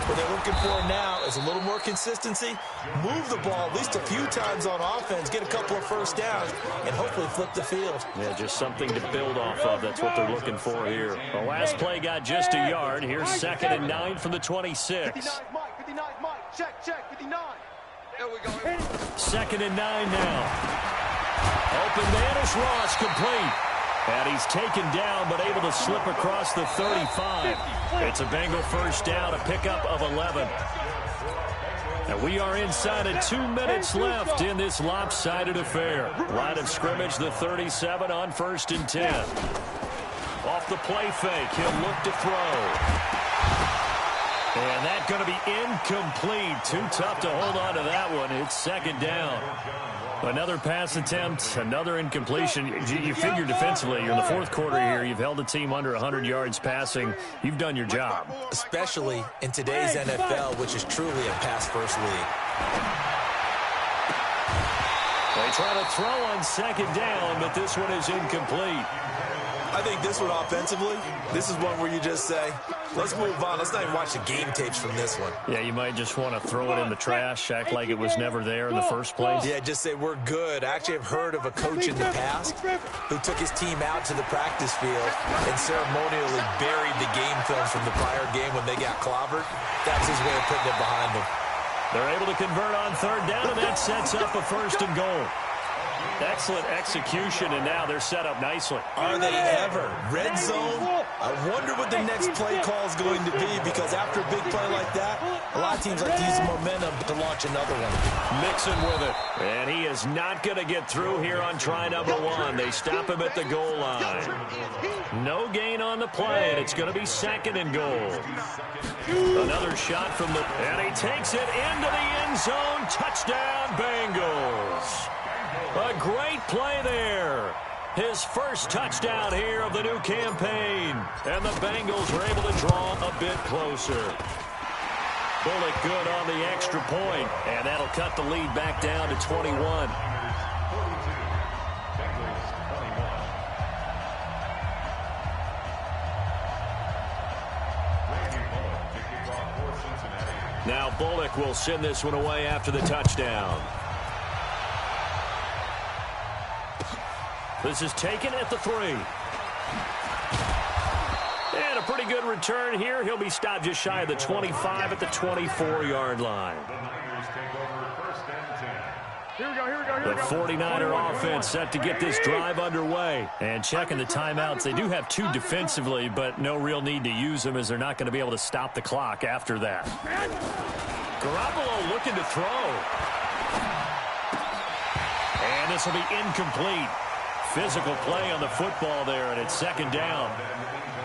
What they're looking for now is a little more consistency, move the ball at least a few times on offense, get a couple of 1st downs, and hopefully flip the field. Yeah, just something to build off of. That's what they're looking for here. The last play got just a yard. Here's 2nd and 9 from the 26. 59, Mike, 59, Mike. Check, 59. There we go. 2nd and 9 now. Open man is Ross, complete. And he's taken down, but able to slip across the 35. It's a Bengal 1st down, a pickup of 11. And we are inside of 2 minutes left in this lopsided affair. Line of scrimmage, the 37 on 1st and 10. Off the play fake, he'll look to throw. And that's going to be incomplete. Too tough to hold on to that one. It's 2nd down. Another pass attempt, another incompletion. You figure defensively, you're in the 4th quarter here. You've held the team under 100 yards passing. You've done your job. Especially in today's NFL, which is truly a pass-first league. They try to throw on 2nd down, but this one is incomplete. I think this one offensively, this is one where you just say, let's move on. Let's not even watch the game tapes from this one. Yeah, you might just want to throw it in the trash, act like it was never there in the first place. Yeah, just say we're good. I actually have heard of a coach in the past who took his team out to the practice field and ceremonially buried the game films from the prior game when they got clobbered. That was his way of putting it behind them. They're able to convert on third down, and that sets up a 1st and goal. Excellent execution, and now they're set up nicely. Are they ever? Red zone? I wonder what the next play call is going to be, because after a big play like that, a lot of teams like to use the momentum to launch another one. Mixon with it. And he is not going to get through here on try number 1. They stop him at the goal line. No gain on the play, and it's going to be 2nd and goal. Another shot from the... And he takes it into the end zone. Touchdown, Bengals. A great play there. His first touchdown here of the new campaign. And the Bengals were able to draw a bit closer. Bullock good on the extra point, and that'll cut the lead back down to 21. Now Bullock will send this one away after the touchdown. This is taken at the 3. And a pretty good return here. He'll be stopped just shy of the 25 at the 24-yard line. The 49er offense set to get this drive underway. And checking the timeouts, they do have 2 defensively, but no real need to use them as they're not going to be able to stop the clock after that. Garoppolo looking to throw. And this will be incomplete. Physical play on the football there, and it's 2nd down.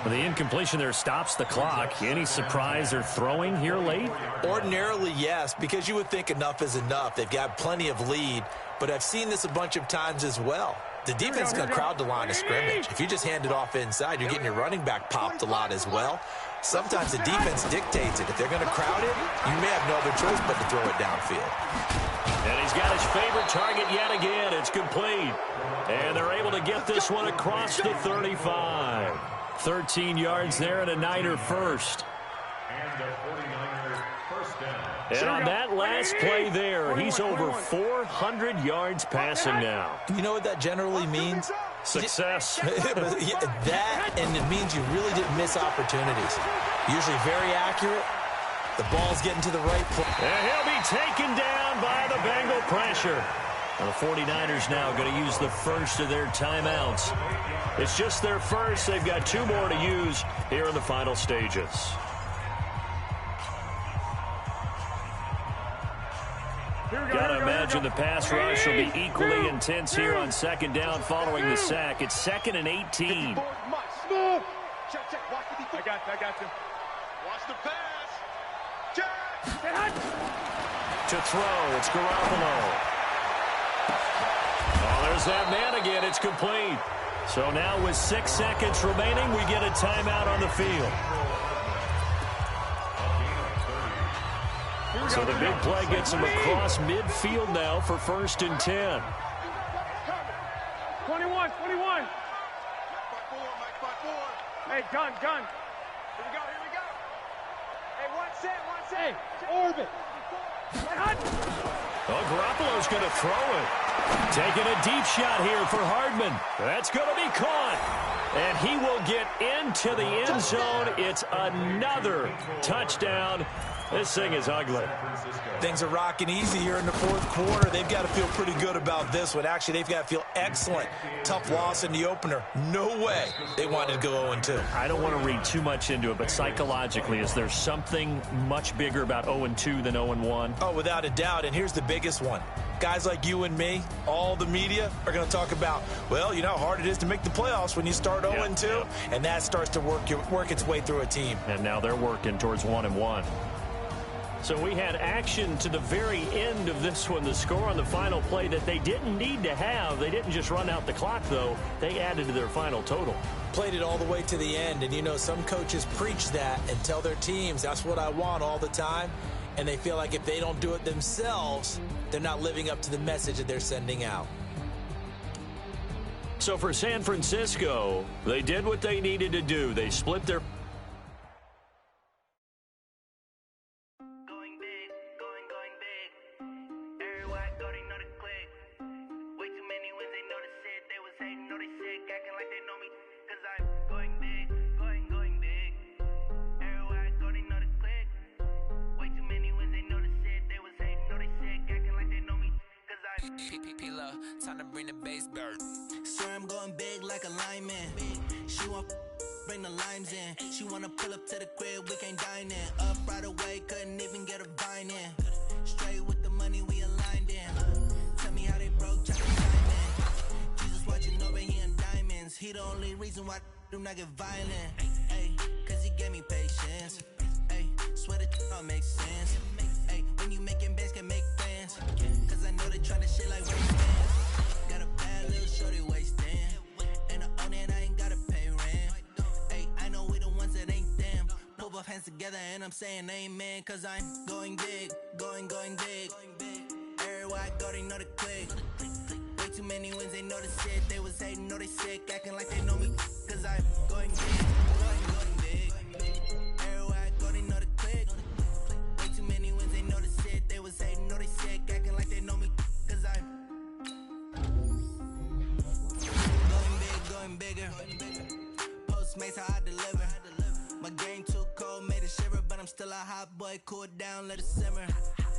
The incompletion there stops the clock. Any surprise they're throwing here late? Ordinarily, yes, because you would think enough is enough. They've got plenty of lead, but I've seen this a bunch of times as well. The defense is going to crowd the line of scrimmage. If you just hand it off inside, you're getting your running back popped a lot as well. Sometimes the defense dictates it. If they're going to crowd it, you may have no other choice but to throw it downfield. And he's got his favorite target yet again. It's complete. And they're able to get this one across the 35. 13 yards there and a Niner first. And on that last play there, he's over 400 yards passing now. You know what that generally means? Success. That, and it means you really didn't miss opportunities. Usually very accurate. The ball's getting to the right place. And he'll be taken down by the Bengal pressure. And the 49ers now going to use the first of their timeouts. It's just their first. They've got 2 more to use here in the final stages. Got to imagine the pass rush will be equally intense here on 2nd down following the sack. It's 2nd and 18. I got you. Watch the pass. Check. To throw, it's Garoppolo. Oh, there's that man again. It's complete. So now with 6 seconds remaining, we get a timeout on the field. So the big play gets him across midfield now for 1st and 10. 21. Hey, gun. Here we go. Hey, one set. Hey, orbit. Oh, Garoppolo's going to throw it. Taking a deep shot here for Hardman. That's going to be caught. And he will get into the end zone. It's another touchdown. This thing is ugly. Things are rocking easy here in the 4th quarter. They've got to feel pretty good about this one. Actually, they've got to feel excellent. Tough loss in the opener. No way they wanted to go 0-2. I don't want to read too much into it, but psychologically, is there something much bigger about 0-2 than 0-1? Oh, without a doubt. And here's the biggest one. Guys like you and me, all the media, are going to talk about, well, you know how hard it is to make the playoffs when you start 0-2, and that starts to work its way through a team. And now they're working towards 1-1. So we had action to the very end of this one. The score on the final play that they didn't need to have. They didn't just run out the clock, though. They added to their final total. Played it all the way to the end. And, you know, some coaches preach that and tell their teams, that's what I want all the time. And they feel like if they don't do it themselves, they're not living up to the message that they're sending out. So for San Francisco, they did what they needed to do. They split their... Time to bring the base bird. Swear I'm going big like a lineman. She want bring the limes in. She wanna pull up to the crib, we can't dine in. Up right away, couldn't even get a vine in. Straight with the money we aligned in. Tell me how they broke, try to climb in. Jesus watching over here in diamonds. He the only reason why I do not get violent. Ay, cause he gave me patience. Ay, swear that all makes sense. Ay, when you making bands can make plans. Cause I know they tryna shit like waistbands. Got a bad little shorty wasting. And I own it, I ain't gotta pay rent. Ay, I know we the ones that ain't them. Put both hands together and I'm saying amen. Cause I'm going big, going big. Everywhere I go, they know the click. Way too many wins, they know the shit. They was hating, know they sick, acting like they know me. Cause I'm going big, going big. Everywhere I go, they know the click. Way too many wins, they know the shit. They was hating, know they sick, acting like they know me. Cause I'm going bigger. Postmates how I deliver. My game too cold, made it shiver, but I'm still a hot boy. Cool it down, let it simmer.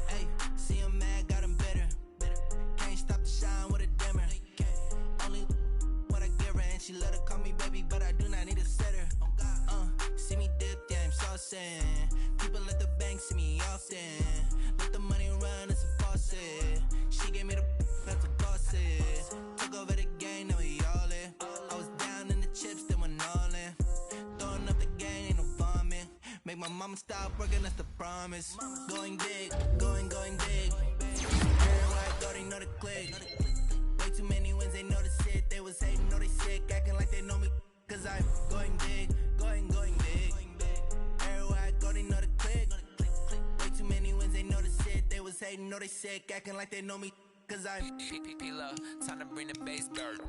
Hey, see him mad, got him bitter. Can't stop the shine with a dimmer. Only what I give her, and she let her call me baby, but I do not need a sitter. See me dip, yeah, I'm saucing. People at the bank see me often. Let the money run, it's a faucet. She gave me the that's a faucet. Took over the game, now we all in. I was down in the chips, then went all in. Throwing up the game, ain't no vomit. Make my mama stop working, that's the promise. Going big, going big. Everywhere I go, they know the click. Way too many wins, they know the shit. They was hating, know they sick, acting like they know me. Cause I'm going big, going big. Everywhere I go, they know the click. Way too many wins, they know the shit. They was hating, know they sick, acting like they know me. Cause I'm P-P-P-Love, time to bring the base bird.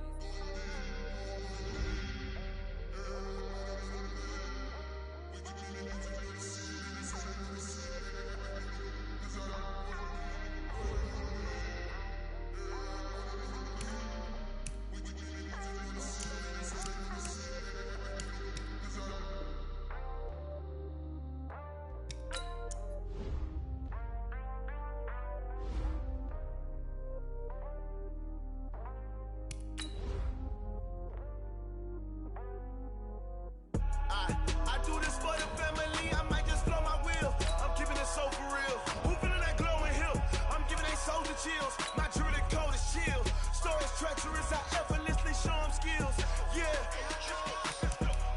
Chills, my jewelry cold is chill. Stories treacherous, I effortlessly show them skills. Yeah.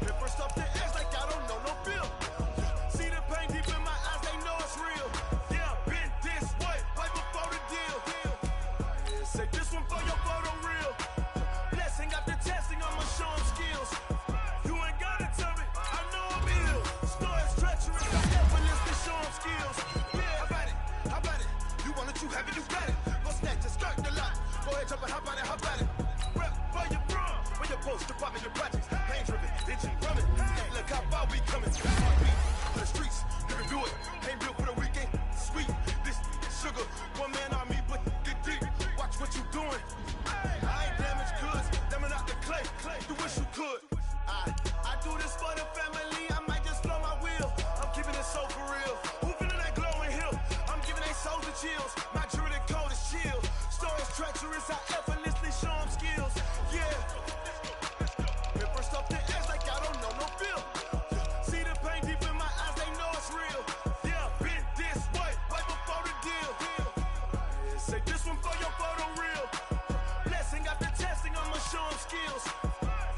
And first off the edge like I don't know no bill. See the pain deep in my eyes, they know it's real. Yeah, been this way, way before the deal. Say this one for your photo real. Blessing after testing, I'ma show them skills. You ain't gotta tell me, I know I'm ill. Stories treacherous, I effortlessly show them skills. Yeah, how about it? You want it, you have it, you got it. Go snatch it, skirt the lot. Go ahead, jump it, how about it? Rep where you from, where your post, department, your projects. Pain driven, itchy, rumming. Hey, look how far we coming. Heartbeat for the streets, never do it. Ain't built for the weekend, sweet. This sugar, one man army, but get deep. Watch what you doing. I ain't damaged goods, damn out the clay. You wish you could. I do this for the family, I might just blow my wheel. I'm keeping it so for real. Who feeling that glowing hill? I'm giving they souls the chills. My jewelry cold is chill. Stories treacherous, I effortlessly show them skills. Yeah. And first off the edge like I don't know no feel. See the pain deep in my eyes, they know it's real. Yeah, been this way, way before the deal. Say this one for your photo real. Blessing after testing, I'ma show them skills.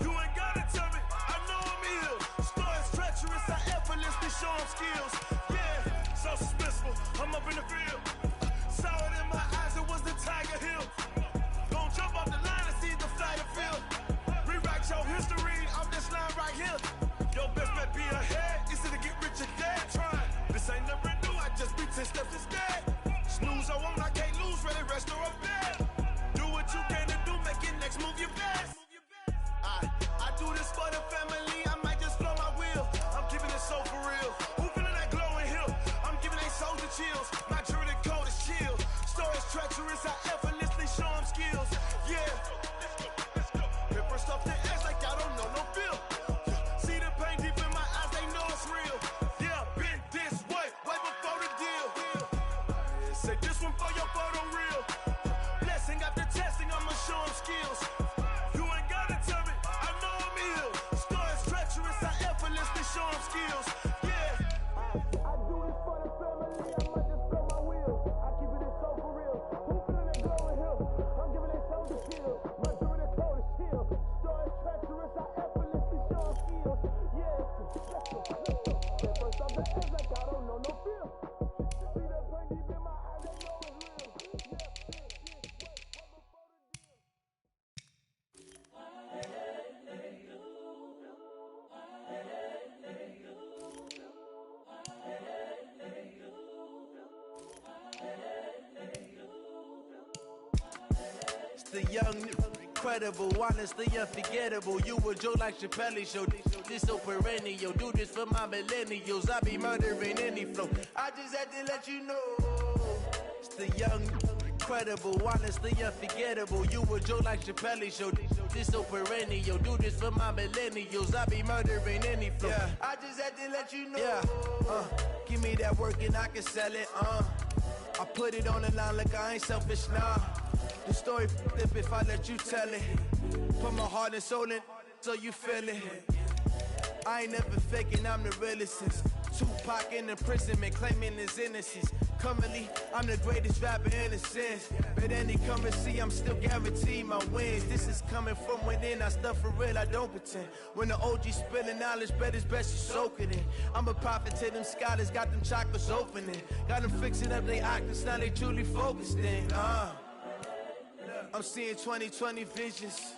You ain't gotta tell me, I know I'm ill. Stories treacherous, I effortlessly show them skills. Yeah, so suspenseful, I'm up in the field. Saw it in my eyes, it was the Tiger Hill. Don't The young, incredible, honestly unforgettable. You a Joe like Chappelle show. This so perennial. Do this for my millennials. I be murdering any flow. I just had to let you know. It's the young, incredible, honestly unforgettable. You a Joe like Chappelle show. This so perennial. Do this for my millennials. I be murdering any flow. Yeah. I just had to let you know. Yeah. Give me that work and I can sell it. I put it on the line like I ain't selfish, nah. The story flip if I let you tell it. Put my heart and soul in so you feel it. I ain't never faking, I'm the realest since Tupac in imprisonment, claiming his innocence. Currently, I'm the greatest rapper in a sense. But any currency, I'm still guaranteed my wins. This is coming from within, I stuff for real, I don't pretend. When the OG spilling knowledge, bet it's best you soak it in. I'm a prophet to them scholars, got them chakras opening. Got them fixing up they octaves, now they truly focused in. I'm seeing 2020 visions.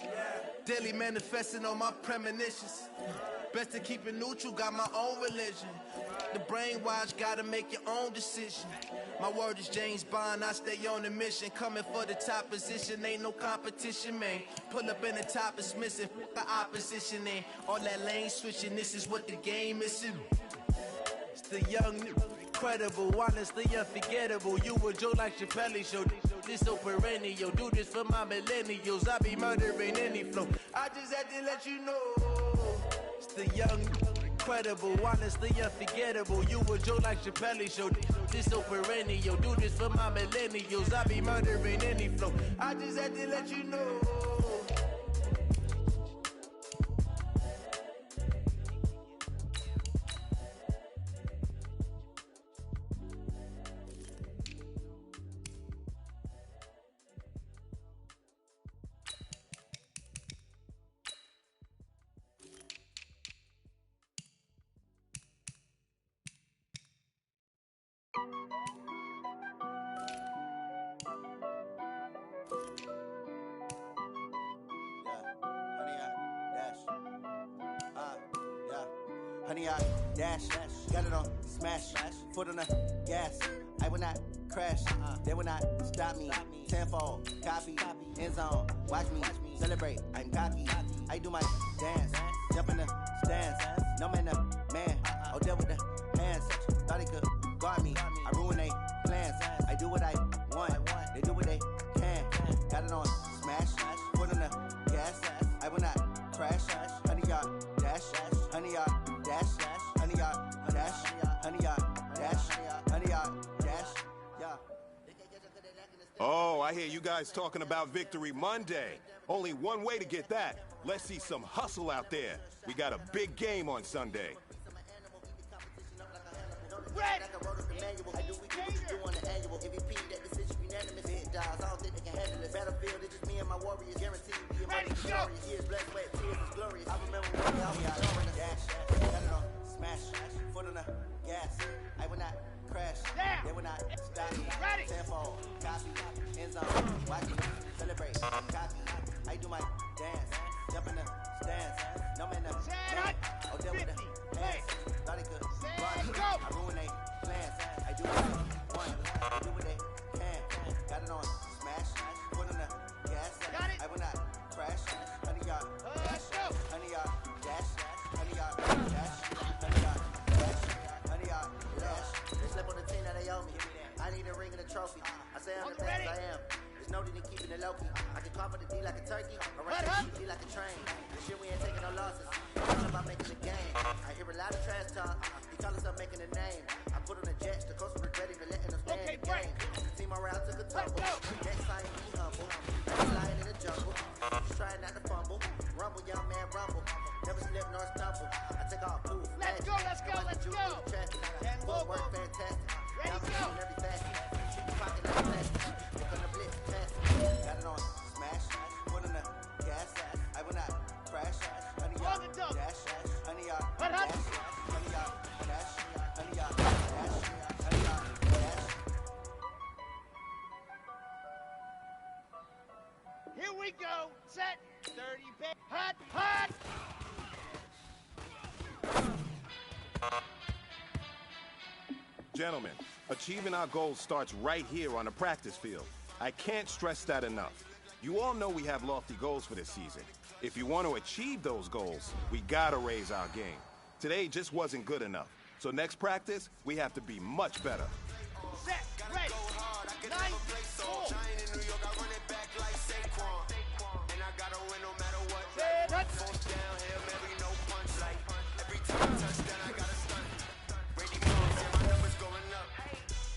Daily manifesting on my premonitions. Best to keep it neutral, got my own religion. The brainwash, gotta make your own decision. My word is James Bond, I stay on the mission. Coming for the top position, ain't no competition, man. Pull up in the top, it's missing, the opposition ain't. All that lane switching, this is what the game is. It's the young, incredible, honestly unforgettable. You a Joe like Chappelle show. This so perennial. Do this for my millennials. I be murdering any flow. I just had to let you know. It's the young, incredible, honestly unforgettable. You a Joe like Chappelle show. This so perennial. Do this for my millennials. I be murdering any flow. I just had to let you know. Honey, I dash, got it on smash, foot on the gas. I will not crash, they will not stop me. Tenfold, copy, end zone, watch me celebrate. I'm cocky, I do my dance, jump in the stands. No man, the man, I'll deal with the hands. Thought he could guard me, I ruin they plans. I do what I want, they do what they can. Got it on smash, foot on the gas. I will not crash, honey, y'all dash, honey, y'all. Dash, honey, y'all, dash, honey, y'all, dash, honey, y'all, dash, yeah. Oh, I hear you guys talking about Victory Monday. Only one way to get that. Let's see some hustle out there. We got a big game on Sunday. Red! I do what you do on the annual MVP, that decision unanimous. Hit dials, I don't think they can handle it. Battlefield, it's just me and my warriors. Guaranteed to be a money glorious. Years, blood, sweat, tears is glorious. I remember when we out here, dash, got it on smash, foot on the gas. I will not crash, they will not stop me. Tenfold, copy, end zone, watch me celebrate. Copy, I do my dance, jump in the stands. No man, the man, I'll deal with the hands. Thought he could run, I ruin they plans. I do what I want, I do what they can. Got it on smash, foot on the gas. I will not crash, honey, y'all dash, honey, y'all dash, honey, y'all dash, honey, y'all dash, honey, y'all dash. They slip on the team that they owe me. I need a ring and a trophy. I say I'm the best I am. There's no need in keeping it low key. I can cover the D like a turkey, or ride the D like a train. This year we ain't taking no losses. It's all about making the game. I hear a lot of trash talk. He call us up making a name. I put on the jets, the coach regretting for letting us stay in the game. The team around took a tumble. Next time be humble. I'm lying in the jungle. Just trying not to fumble. Rumble, young man, rumble. Never slip nor stumble. I take off proof. Let's go, let's go, let's go. Footwork fantastic. Ready to go. Every facet. Keep your pocket like plastic. Look on the blitz, pass. Got it on smash. Foot on the gas. I will not crash. Honey, y'all dash. Honey, y'all dash. Honey, y'all dash. Honey, y'all dash. Honey, y'all dash. Here we go. Set. 30 big. Hot, hot. Gentlemen, achieving our goals starts right here on the practice field. I can't stress that enough. You all know we have lofty goals for this season. If you want to achieve those goals, we gotta raise our game. Today just wasn't good enough. So next practice, we have to be much better. Set, ready, 9, 4. Fourth down, Hail Mary, no punch. Like every time touchdown, I got a stunt. Brady Moore, yeah, my numbers going up.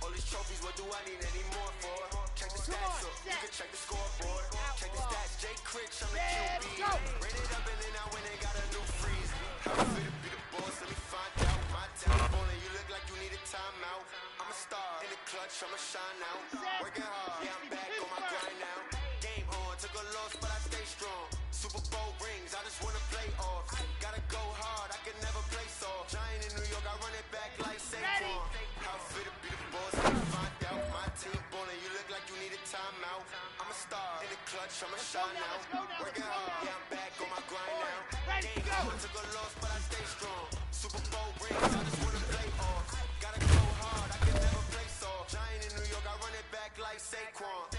All these trophies, what do I need any more for? Check the stats up, you can check the scoreboard. Check the stats, Jay Critch, I'm the QB. Ran it up and then I went and got a new freeze. How it feel to be the boss, let me find out. My team ballin', you look like you need a timeout. I'm a star, in the clutch, I'ma shine out. Working hard, yeah, I'm back on my grind now. Game on, took a loss, but I stay strong. Super Bowl rings, I just wanna play off. Gotta go hard, I can never play soft. Giant in New York, I run it back like Saquon. How fit to be the boss, let me find out. My team ballin', you look like you need a timeout. I'm a star, in the clutch, I'ma shine out. Working hard, yeah, I'm back on my grind now. Game on, took a loss, but I stay strong. Super Bowl rings, I just wanna play off. Gotta go hard, I can never play soft. Giant in New York, I run it back like Saquon.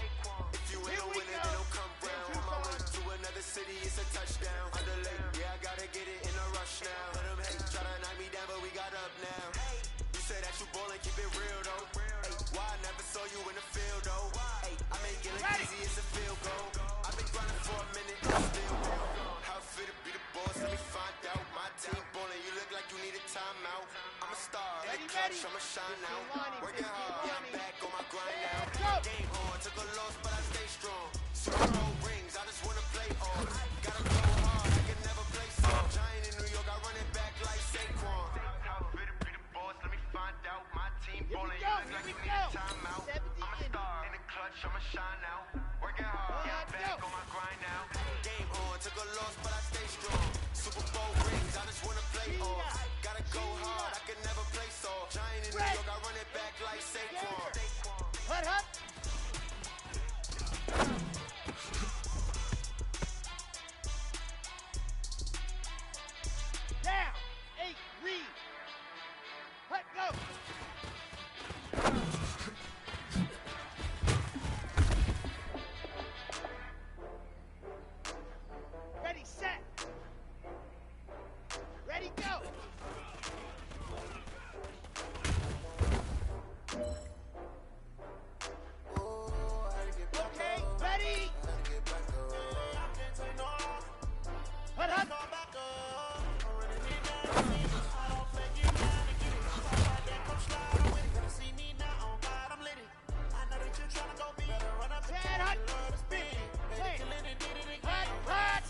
If you ain't a winner, then don't come round. On my way to another city, it's a touchdown. Underlay, yeah, I gotta get it in a rush now. Let them hate, try to knock me down, but we got up now. You say that you ballin', keep it real though. Hey, why I never saw you in the field though? Hey, I make it look easy, it's a field goal. I've been grinding for a minute, I'm still real. How fit to be the boss, let me find out. My team ballin', you look like you need a timeout. I'm a star, in the clutch, I'ma shine out. Working hard, yeah, I'm back on my grind now. Game on, took a loss, but I stay strong. Super Bowl rings, I just wanna play off. Gotta go hard, I can never play soft. Giant in New York, I run it back like Saquon. How fit to be the boss, let me find out. My team ballin', you look like you need a timeout. I'm a star, in the clutch, I'ma shine out. Working hard, yeah, I'm back on my grind now. Game on, took a loss, but I stay strong. Super Bowl rings, I just wanna play off. Gotta go hard, I can never play soft. Giant in New York, I run it back like Saquon. Hut, hut. Down, 8, read. Hut, go. Ready, set. Ready, go. Okay, ready. Hut, hut. Set, hut. Spin. Play. Hut, hut.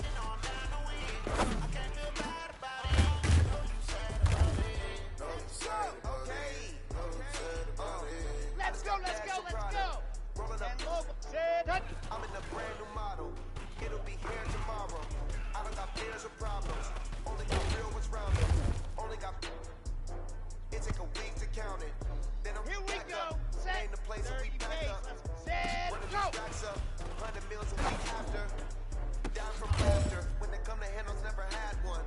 Let's go, let's go, let's go. And over. Set, hut. I'm in a brand new model. It'll be here tomorrow. I don't got fears or problems. Only got real ones round it. Only got. It take a week to count it. Then I'm Here we back go. up. Set. Ain't the place that we 30 back pace. up. Set, Running go. these racks up. 100 meals a week after. Down from laughter. When they come to handles, never had one.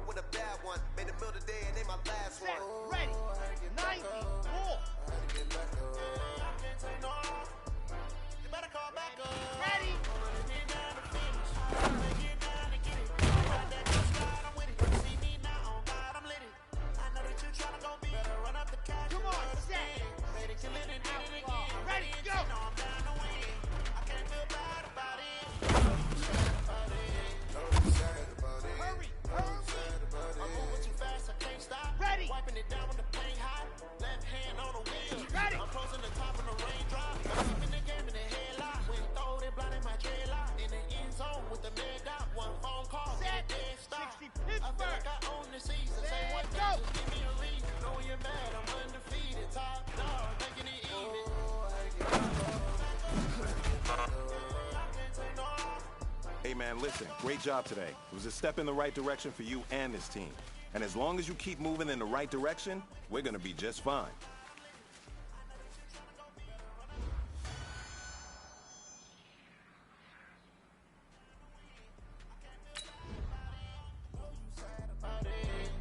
With a bad one. Made a meal today and they my last Set, one. ready. 90, 4. Ready. Come on, set. Outlaw. Ready, go. Hurry, hurry. Ready. Wiping it down with the paint hot. Left hand on the wheel. Ready. I'm closing the top of the raindrop. Keeping the game in the headlock. When throw it, blinding my dreadlock. In the end zone with the mad dot. One phone call. Set. Dead stop. 60 I feel Pittsburgh. like I own the season. Say Set, what go. now? Just give me a reason. Know you're mad. I'm undefeated. Top dog. Making it even. Hey man, listen, great job today. It was a step in the right direction for you and this team. And as long as you keep moving in the right direction, we're gonna be just fine.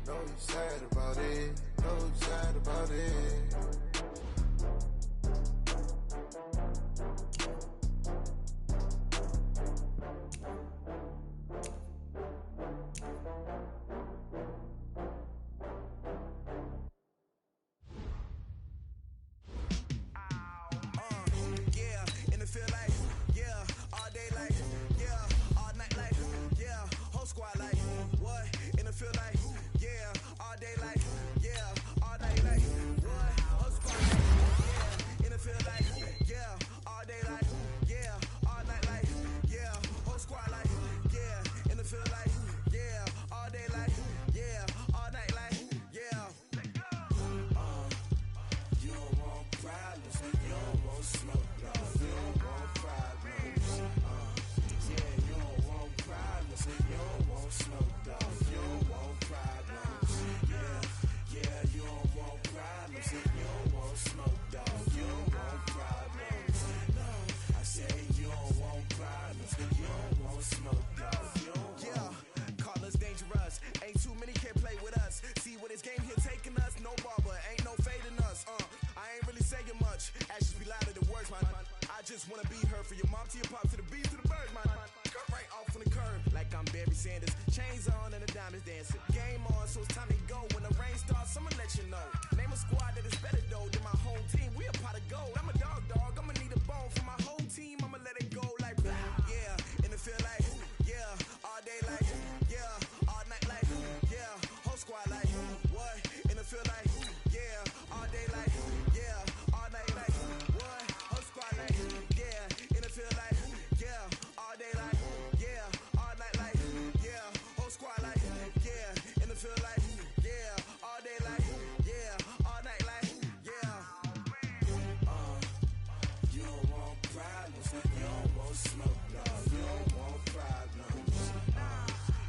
Know you sad about it. Know you sad about it. feel like, yeah, all day like, yeah, all night like, what? Whole squad like, yeah, in the feel like, yeah, all day like, yeah, all night like, yeah, whole squad like, yeah, in the feel like, yeah, all day like, yeah, all night like, yeah. You don't want problems, you don't want smoke, dog. You don't want problems. Yeah, you don't want problems, you don't want smoke, dog. You don't want problems. Yeah, you don't want problems, you don't want smoke, dog. You don't want problems. No, I say you don't want problems, you don't want smoke, dog. You don't want. Yeah, call us dangerous. Ain't too many can play with us. See what this game here taking us. No barber, ain't no fading us. I ain't really saying much. Actions be louder than words, man. I just wanna be heard for your mom to your pop to the beat to the birds, man. Cut right off on the curb like I'm Barry Sanders. Chains on and the diamonds dancing. Game on, so it's time to go. When the rain starts, I'ma let you know. Name a squad that is better though than my home team. We a pot of gold. I'm a dog. I'ma need a bone for my whole team. I'ma let it go like blah. Yeah, and it feel like yeah, all day like yeah, all night like yeah, whole squad like what? And it feel like yeah, all day like yeah, all night like what? Whole squad like yeah, and it feel like yeah, all day like yeah, all night like yeah, whole squad like yeah, and it feel like yeah, all day like yeah, all night like yeah. You don't want problems, you don't want smoke, dog. You don't want problems.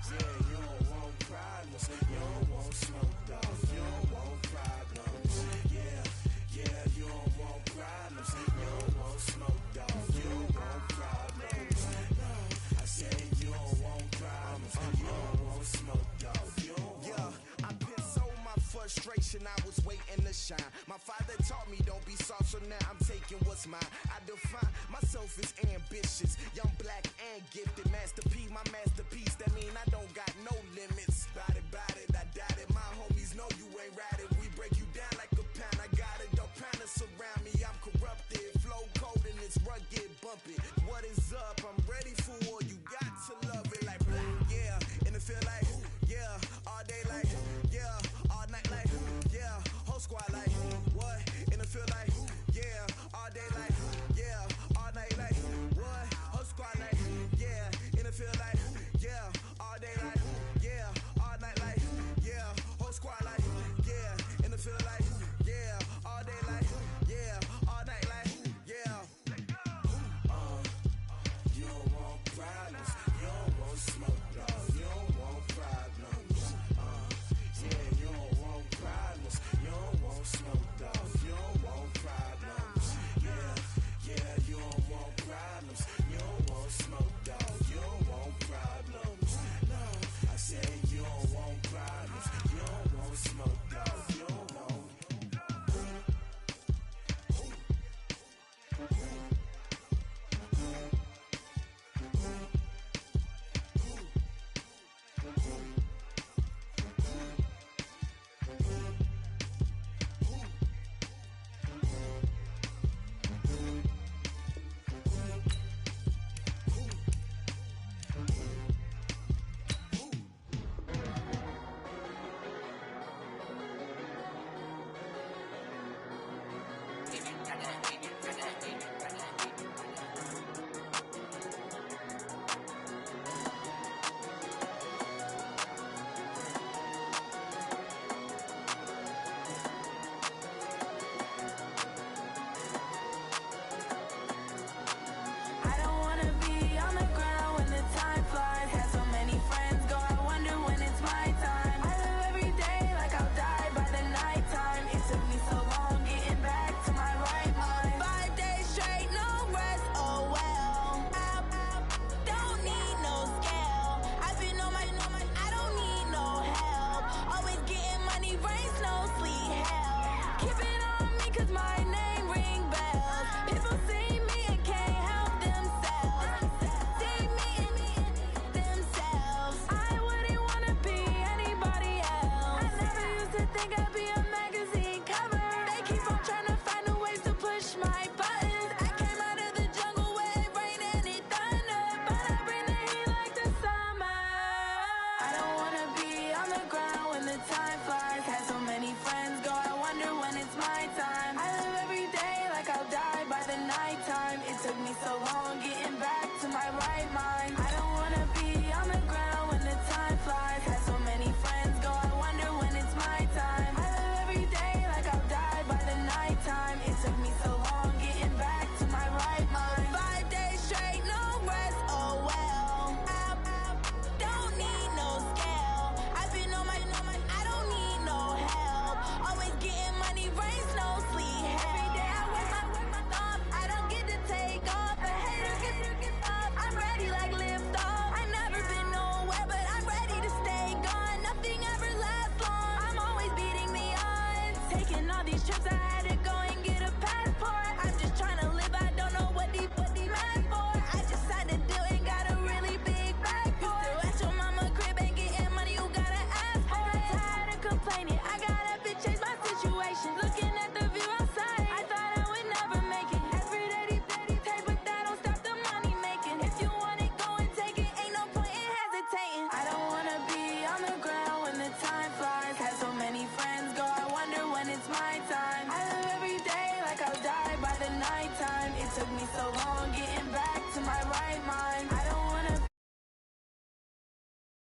Yeah, you don't want problems, you don't want smoke, dog. You don't want problems. Yeah, you don't want problems, you don't want smoke, dog. You don't want problems. No, I say you don't want problems, you don't want smoke, dog. You don't want. Yeah, I put so my frustration, I was waiting to shine. My father taught me don't be soft, so now I'm taking what's mine. I define myself as ambitious, young, black, and gifted. Master P, my masterpiece. That mean I don't got no limits. Bout it, I doubt it. My homies know you ain't ride it. We break you down like a pound. I got it, dog pound to surround me. I'm corrupted, flow cold and it's rugged, bumpy. What is up? I'm ready for war. You got to love it like blah. Yeah, and it feel like yeah, all day like yeah, all night like yeah, whole squad like what? And it feel like yeah, all day like yeah, all night like what? Whole squad like yeah, and it feel like yeah, all day like yeah, all night like trips I had.